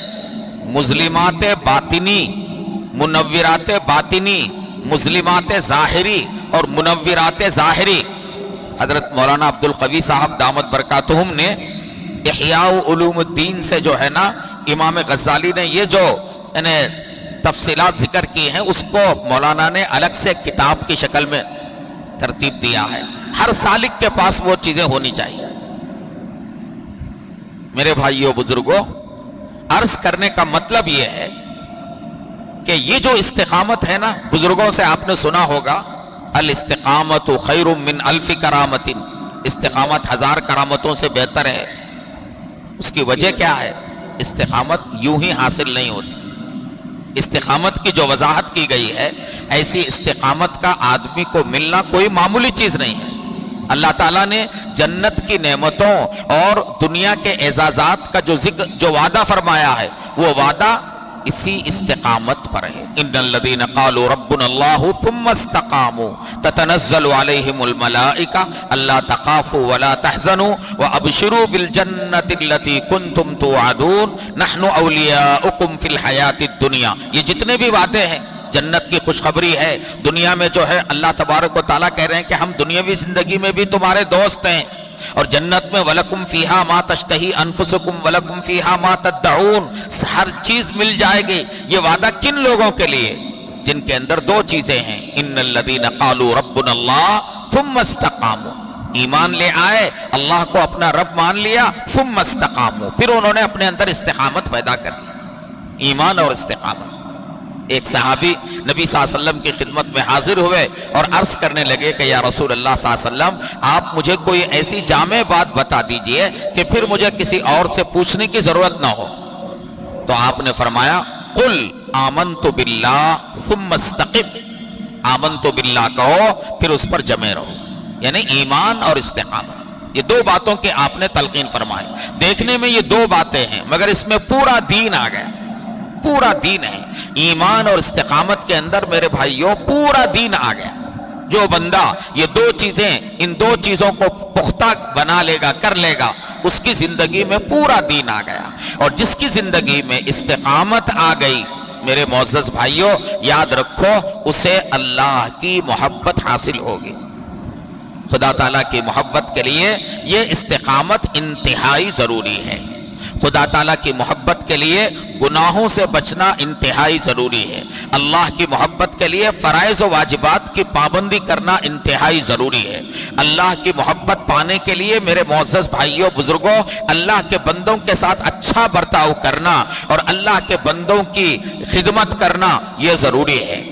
مظلمات باطنی، منورات باطنی، مظلمات ظاہری اور منورات ظاہری، حضرت مولانا عبد القوی صاحب دامت برکاتہم نے احیاء علوم الدین سے جو ہے نا امام غزالی نے یہ جو تفصیلات ذکر کی ہیں، اس کو مولانا نے الگ سے کتاب کی شکل میں ترتیب دیا ہے. ہر سالک کے پاس وہ چیزیں ہونی چاہیے. میرے بھائیوں بزرگوں، عرض کرنے کا مطلب یہ ہے کہ یہ جو استقامت ہے نا، بزرگوں سے آپ نے سنا ہوگا الاستقامت خیر من الف کرامت، استقامت 1000 کرامتوں سے بہتر ہے. اس کی وجہ کیا ہے؟ استقامت یوں ہی حاصل نہیں ہوتی. استقامت کی جو وضاحت کی گئی ہے، ایسی استقامت کا آدمی کو ملنا کوئی معمولی چیز نہیں ہے. اللہ تعالیٰ نے جنت کی نعمتوں اور دنیا کے اعزازات کا جو وعدہ فرمایا ہے، وہ وعدہ اسی استقامت پر ہے. ان الذین قالوا ربنا اللہ ثم استقاموا تتنزل علیہم الملائکہ الا تخافوا ولا تحزنوا وابشروا بالجنۃ التي کنتم توعدون نحن اولیاؤکم فی الحیاۃ الدنیا. یہ جتنے بھی وعدے ہیں، جنت کی خوشخبری ہے. دنیا میں جو ہے اللہ تبارک و تعالیٰ کہہ رہے ہیں کہ ہم دنیاوی زندگی میں بھی تمہارے دوست ہیں، اور جنت میں وَلَكُمْ فِيهَا مَا تَشْتَهِي أَنفُسُكُمْ وَلَكُمْ فِيهَا مَا تَدَّعُونَ، ہر چیز مل جائے گی. یہ وعدہ کن لوگوں کے لیے؟ جن کے اندر دو چیزیں ہیں. إِنَّ الَّذِينَ قَالُوا رَبُّنَا اللَّهُ ثُمَّ اسْتَقَامُوا، ایمان لے آئے، اللہ کو اپنا رب مان لیا، ثُمَّ اسْتَقَامُوا، پھر انہوں نے اپنے اندر استقامت پیدا کر لی، ایمان اور استقامت. ایک صحابی نبی صلی اللہ علیہ وسلم کی خدمت میں حاضر ہوئے اور عرض کرنے لگے کہ یا رسول اللہ صلی اللہ علیہ وسلم، آپ مجھے کوئی ایسی جامع بات بتا دیجئے کہ پھر مجھے کسی اور سے پوچھنے کی ضرورت نہ ہو. تو آپ نے فرمایا قل آمنت باللہ ثم استقم، آمنت باللہ کہو پھر اس پر جمے رہو، یعنی ایمان اور استقامت. یہ دو باتوں کے آپ نے تلقین فرمائی. دیکھنے میں یہ دو باتیں ہیں مگر اس میں پورا دین آ گیا، پورا دین ہے. ایمان اور استقامت کے اندر میرے بھائیوں پورا دین آ گیا. جو بندہ یہ دو چیزیں، ان دو چیزوں کو پختہ بنا لے گا، کر لے گا، اس کی زندگی میں پورا دین آ گیا. اور جس کی زندگی میں استقامت آ گئی، میرے معزز بھائیوں یاد رکھو، اسے اللہ کی محبت حاصل ہوگی. خدا تعالیٰ کی محبت کے لیے یہ استقامت انتہائی ضروری ہے. خدا تعالیٰ کی محبت کے لیے گناہوں سے بچنا انتہائی ضروری ہے. اللہ کی محبت کے لیے فرائض و واجبات کی پابندی کرنا انتہائی ضروری ہے. اللہ کی محبت پانے کے لیے میرے معزز بھائیوں بزرگوں، اللہ کے بندوں کے ساتھ اچھا برتاؤ کرنا اور اللہ کے بندوں کی خدمت کرنا یہ ضروری ہے.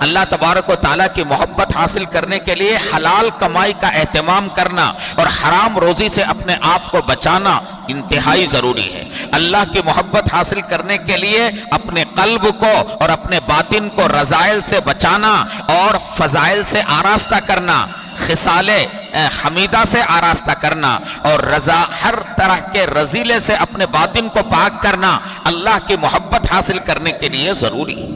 اللہ تبارک و تعالیٰ کی محبت حاصل کرنے کے لیے حلال کمائی کا اہتمام کرنا اور حرام روزی سے اپنے آپ کو بچانا انتہائی ضروری ہے. اللہ کی محبت حاصل کرنے کے لیے اپنے قلب کو اور اپنے باطن کو رذائل سے بچانا اور فضائل سے آراستہ کرنا، خصال حمیدہ سے آراستہ کرنا اور ہر طرح کے رذیلے سے اپنے باطن کو پاک کرنا اللہ کی محبت حاصل کرنے کے لیے ضروری ہے.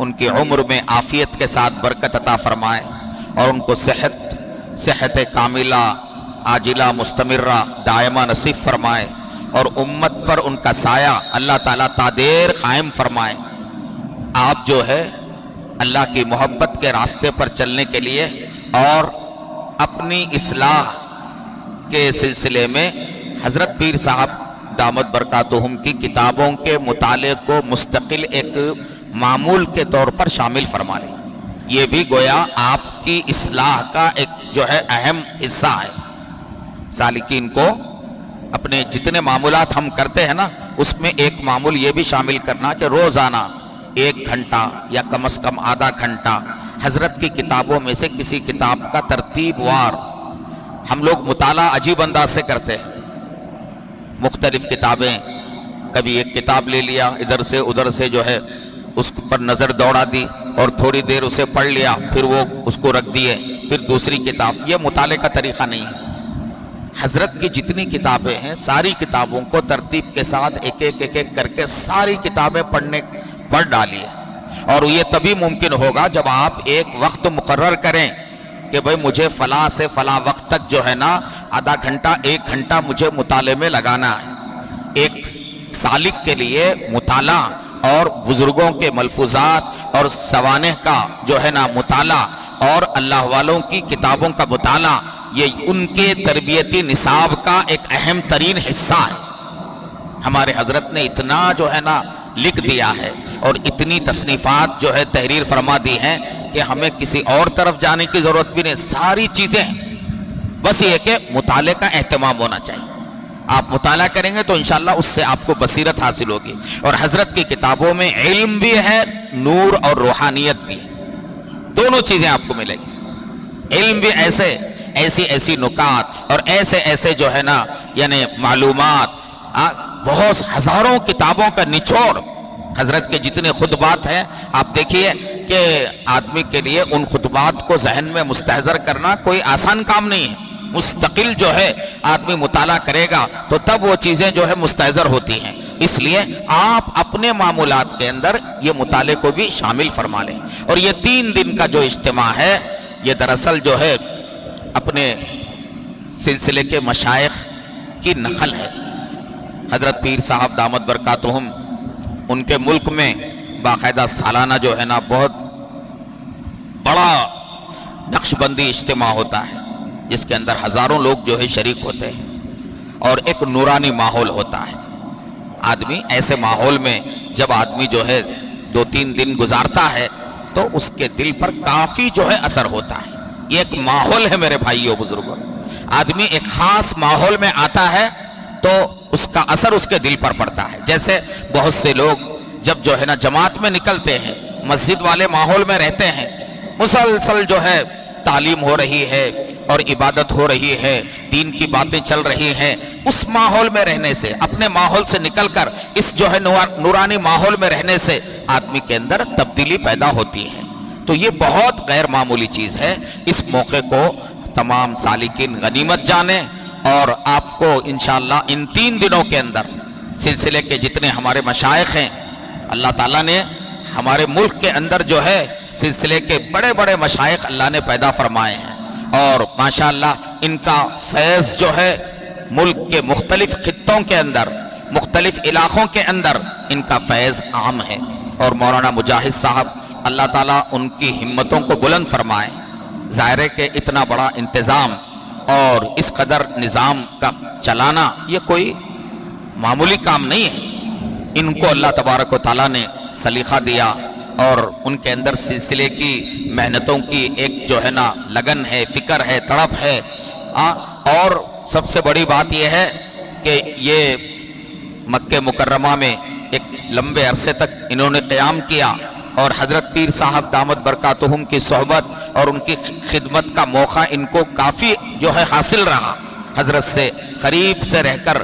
ان کی عمر میں عافیت کے ساتھ برکت عطا فرمائے اور ان کو صحت کاملہ عاجلہ مستمرہ دائمہ نصیب فرمائے اور امت پر ان کا سایہ اللہ تعالیٰ تادیر قائم فرمائے۔ آپ جو ہے اللہ کی محبت کے راستے پر چلنے کے لیے اور اپنی اصلاح کے سلسلے میں حضرت پیر صاحب دامت برکاتہم کی کتابوں کے مطالعے کو مستقل ایک معمول کے طور پر شامل فرما لیں۔ یہ بھی گویا آپ کی اصلاح کا ایک جو ہے اہم حصہ ہے۔ سالکین کو اپنے جتنے معمولات ہم کرتے ہیں نا، اس میں ایک معمول یہ بھی شامل کرنا کہ روزانہ 1 گھنٹہ یا کم از کم آدھا گھنٹہ حضرت کی کتابوں میں سے کسی کتاب کا ترتیب وار ہم لوگ مطالعہ عجیب انداز سے کرتے ہیں۔ مختلف کتابیں، کبھی ایک کتاب لے لیا ادھر سے ادھر سے جو ہے اس پر نظر دوڑا دی اور تھوڑی دیر اسے پڑھ لیا، پھر وہ اس کو رکھ دیے، پھر دوسری کتاب۔ یہ مطالعے کا طریقہ نہیں ہے۔ حضرت کی جتنی کتابیں ہیں ساری کتابوں کو ترتیب کے ساتھ ایک ایک کر کے ساری کتابیں پڑھ ڈالیے، اور یہ تبھی ممکن ہوگا جب آپ ایک وقت مقرر کریں کہ بھئی مجھے فلاں سے فلاں وقت تک جو ہے نا آدھا گھنٹہ 1 گھنٹہ مجھے مطالعے میں لگانا ہے۔ ایک سالک کے لیے مطالعہ اور بزرگوں کے ملفوظات اور سوانح کا جو ہے نا مطالعہ اور اللہ والوں کی کتابوں کا مطالعہ، یہ ان کے تربیتی نصاب کا ایک اہم ترین حصہ ہے۔ ہمارے حضرت نے اتنا جو ہے نا لکھ دیا ہے اور اتنی تصنیفات جو ہے تحریر فرما دی ہیں کہ ہمیں کسی اور طرف جانے کی ضرورت بھی نہیں۔ ساری چیزیں بس یہ کہ مطالعے کا اہتمام ہونا چاہیے۔ آپ مطالعہ کریں گے تو انشاءاللہ اس سے آپ کو بصیرت حاصل ہوگی، اور حضرت کی کتابوں میں علم بھی ہے، نور اور روحانیت بھی ہے، دونوں چیزیں آپ کو ملیں گی۔ علم بھی ایسی نکات اور ایسے جو ہے نا یعنی معلومات، بہت ہزاروں کتابوں کا نچوڑ حضرت کے جتنے خطبات ہیں۔ آپ دیکھیے کہ آدمی کے لیے ان خطبات کو ذہن میں مستحضر کرنا کوئی آسان کام نہیں ہے۔ مستقل جو ہے آدمی مطالعہ کرے گا تو تب وہ چیزیں جو ہے مستحضر ہوتی ہیں۔ اس لیے آپ اپنے معمولات کے اندر یہ مطالعے کو بھی شامل فرما لیں۔ اور یہ 3 دن کا جو اجتماع ہے یہ دراصل جو ہے اپنے سلسلے کے مشائخ کی نقل ہے۔ حضرت پیر صاحب دامت برکاتہم ان کے ملک میں باقاعدہ سالانہ جو ہے نا بہت بڑا نقش بندی اجتماع ہوتا ہے، جس کے اندر ہزاروں لوگ جو ہے شریک ہوتے ہیں اور ایک نورانی ماحول ہوتا ہے۔ آدمی ایسے ماحول میں جب آدمی جو ہے 2-3 دن گزارتا ہے تو اس کے دل پر کافی جو ہے اثر ہوتا ہے۔ یہ ایک ماحول ہے میرے بھائیوں بزرگوں۔ آدمی ایک خاص ماحول میں آتا ہے تو اس کا اثر اس کے دل پر پڑتا ہے۔ جیسے بہت سے لوگ جب جو ہے نا جماعت میں نکلتے ہیں، مسجد والے ماحول میں رہتے ہیں، مسلسل جو ہے تعلیم ہو رہی ہے اور عبادت ہو رہی ہے، دین کی باتیں چل رہی ہیں، اس ماحول میں رہنے سے، اپنے ماحول سے نکل کر اس جو ہے نورانی ماحول میں رہنے سے آدمی کے اندر تبدیلی پیدا ہوتی ہے۔ تو یہ بہت غیر معمولی چیز ہے۔ اس موقع کو تمام سالکین غنیمت جانیں، اور آپ کو انشاءاللہ ان 3 دنوں کے اندر سلسلے کے جتنے ہمارے مشائخ ہیں، اللہ تعالیٰ نے ہمارے ملک کے اندر جو ہے سلسلے کے بڑے بڑے مشائخ اللہ نے پیدا فرمائے ہیں، اور ماشاءاللہ ان کا فیض جو ہے ملک کے مختلف خطوں کے اندر، مختلف علاقوں کے اندر ان کا فیض عام ہے۔ اور مولانا مجاہد صاحب اللہ تعالیٰ ان کی ہمتوں کو بلند فرمائے۔ ظاہر ہے کہ اتنا بڑا انتظام اور اس قدر نظام کا چلانا یہ کوئی معمولی کام نہیں ہے۔ ان کو اللہ تبارک و تعالیٰ نے سلیقہ دیا اور ان کے اندر سلسلے کی محنتوں کی ایک جو ہے نا لگن ہے، فکر ہے، تڑپ ہے۔ اور سب سے بڑی بات یہ ہے کہ یہ مکہ مکرمہ میں ایک لمبے عرصے تک انہوں نے قیام کیا، اور حضرت پیر صاحب دامت برکاتہم کی صحبت اور ان کی خدمت کا موقع ان کو کافی جو ہے حاصل رہا۔ حضرت سے قریب سے رہ کر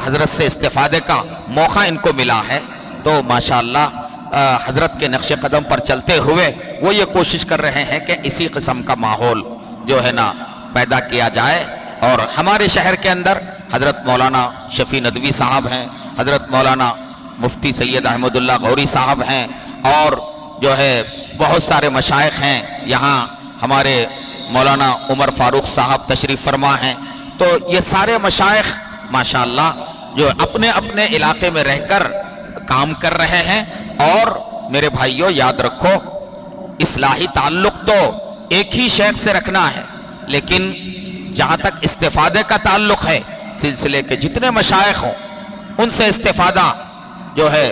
حضرت سے استفادے کا موقع ان کو ملا ہے۔ تو ماشاءاللہ حضرت کے نقش قدم پر چلتے ہوئے وہ یہ کوشش کر رہے ہیں کہ اسی قسم کا ماحول جو ہے نا پیدا کیا جائے۔ اور ہمارے شہر کے اندر حضرت مولانا شفیع ندوی صاحب ہیں، حضرت مولانا مفتی سید احمد اللہ غوری صاحب ہیں، اور جو ہے بہت سارے مشائخ ہیں یہاں، ہمارے مولانا عمر فاروق صاحب تشریف فرما ہیں، تو یہ سارے مشائخ ماشاءاللہ جو اپنے اپنے علاقے میں رہ کر کام کر رہے ہیں۔ اور میرے بھائیوں یاد رکھو، اصلاحی تعلق تو ایک ہی شیخ سے رکھنا ہے، لیکن جہاں تک استفادے کا تعلق ہے، سلسلے کے جتنے مشائخ ہوں ان سے استفادہ جو ہے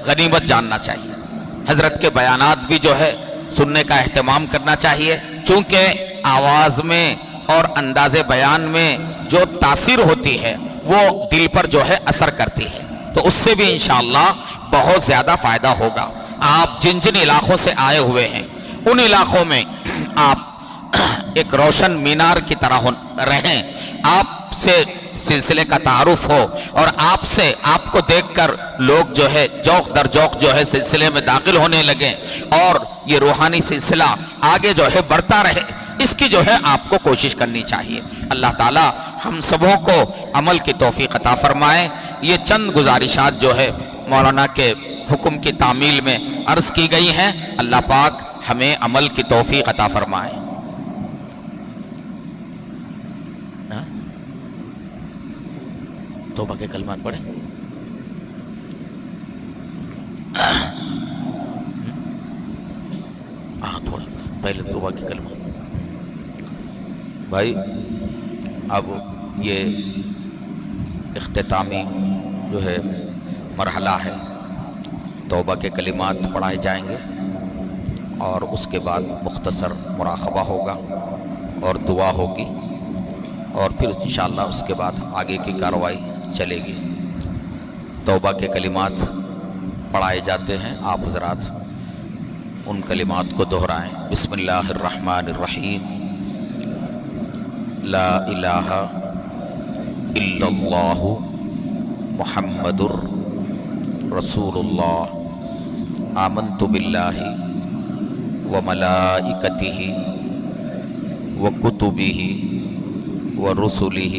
غنیمت جاننا چاہیے۔ حضرت کے بیانات بھی جو ہے سننے کا اہتمام کرنا چاہیے، چونکہ آواز میں اور انداز بیان میں جو تاثیر ہوتی ہے وہ دل پر جو ہے اثر کرتی ہے، تو اس سے بھی انشاءاللہ بہت زیادہ فائدہ ہوگا۔ آپ جن جن علاقوں سے آئے ہوئے ہیں ان علاقوں میں آپ ایک روشن مینار کی طرح رہیں، آپ سے سلسلے کا تعارف ہو، اور آپ کو دیکھ کر لوگ جو ہے جوق در جوق جو ہے سلسلے میں داخل ہونے لگیں، اور یہ روحانی سلسلہ آگے جو ہے بڑھتا رہے، اس کی جو ہے آپ کو کوشش کرنی چاہیے۔ اللہ تعالی ہم سبوں کو عمل کی توفیق عطا فرمائے۔ یہ چند گزارشات جو ہے مولانا کے حکم کی تعمیل میں عرض کی گئی ہیں، اللہ پاک ہمیں عمل کی توفیق عطا فرمائے۔ توبہ کے کلمات پڑھیں۔ تھوڑا پہلے توبہ کے کلمات بھائی۔ اب یہ اختتامی جو ہے مرحلہ ہے، توبہ کے کلمات پڑھائے جائیں گے اور اس کے بعد مختصر مراقبہ ہوگا اور دعا ہوگی، اور پھر انشاءاللہ اس کے بعد آگے کی کارروائی چلے گی۔ توبہ کے کلمات پڑھائے جاتے ہیں، آپ حضرات ان کلمات کو دہرائیں۔ بسم اللہ الرحمن الرحیم، لا الہ الا اللہ محمد رسول اللہ، آمنت باللہ وملائکتہ وکتبہ ورسلہ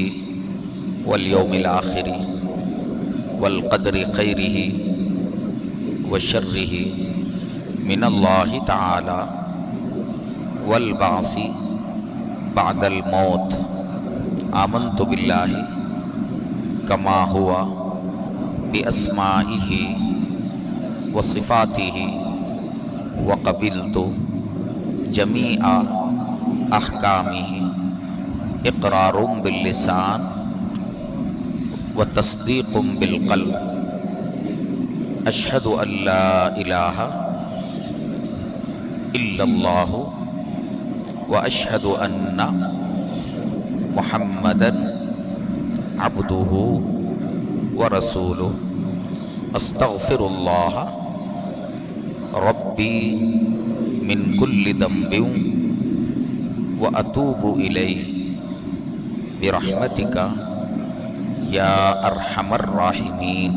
والیوم الآخر والقدر خیرہ وشرہ من اللہ تعالی والبعث بعد الموت، آمنت باللہ کما ہوا باسمائہ وصفاتہ وقبلت جمیع احکامہ، اقرار باللسان وتصدیق بالقلب، اشہد ان لا الہ الا اللہ واشہد ان محمدا عبدہ ورسولہ، استغفر اللہ ربی من کل ذنب واتوب الیہ برحمتک یا ارحم الراحمین۔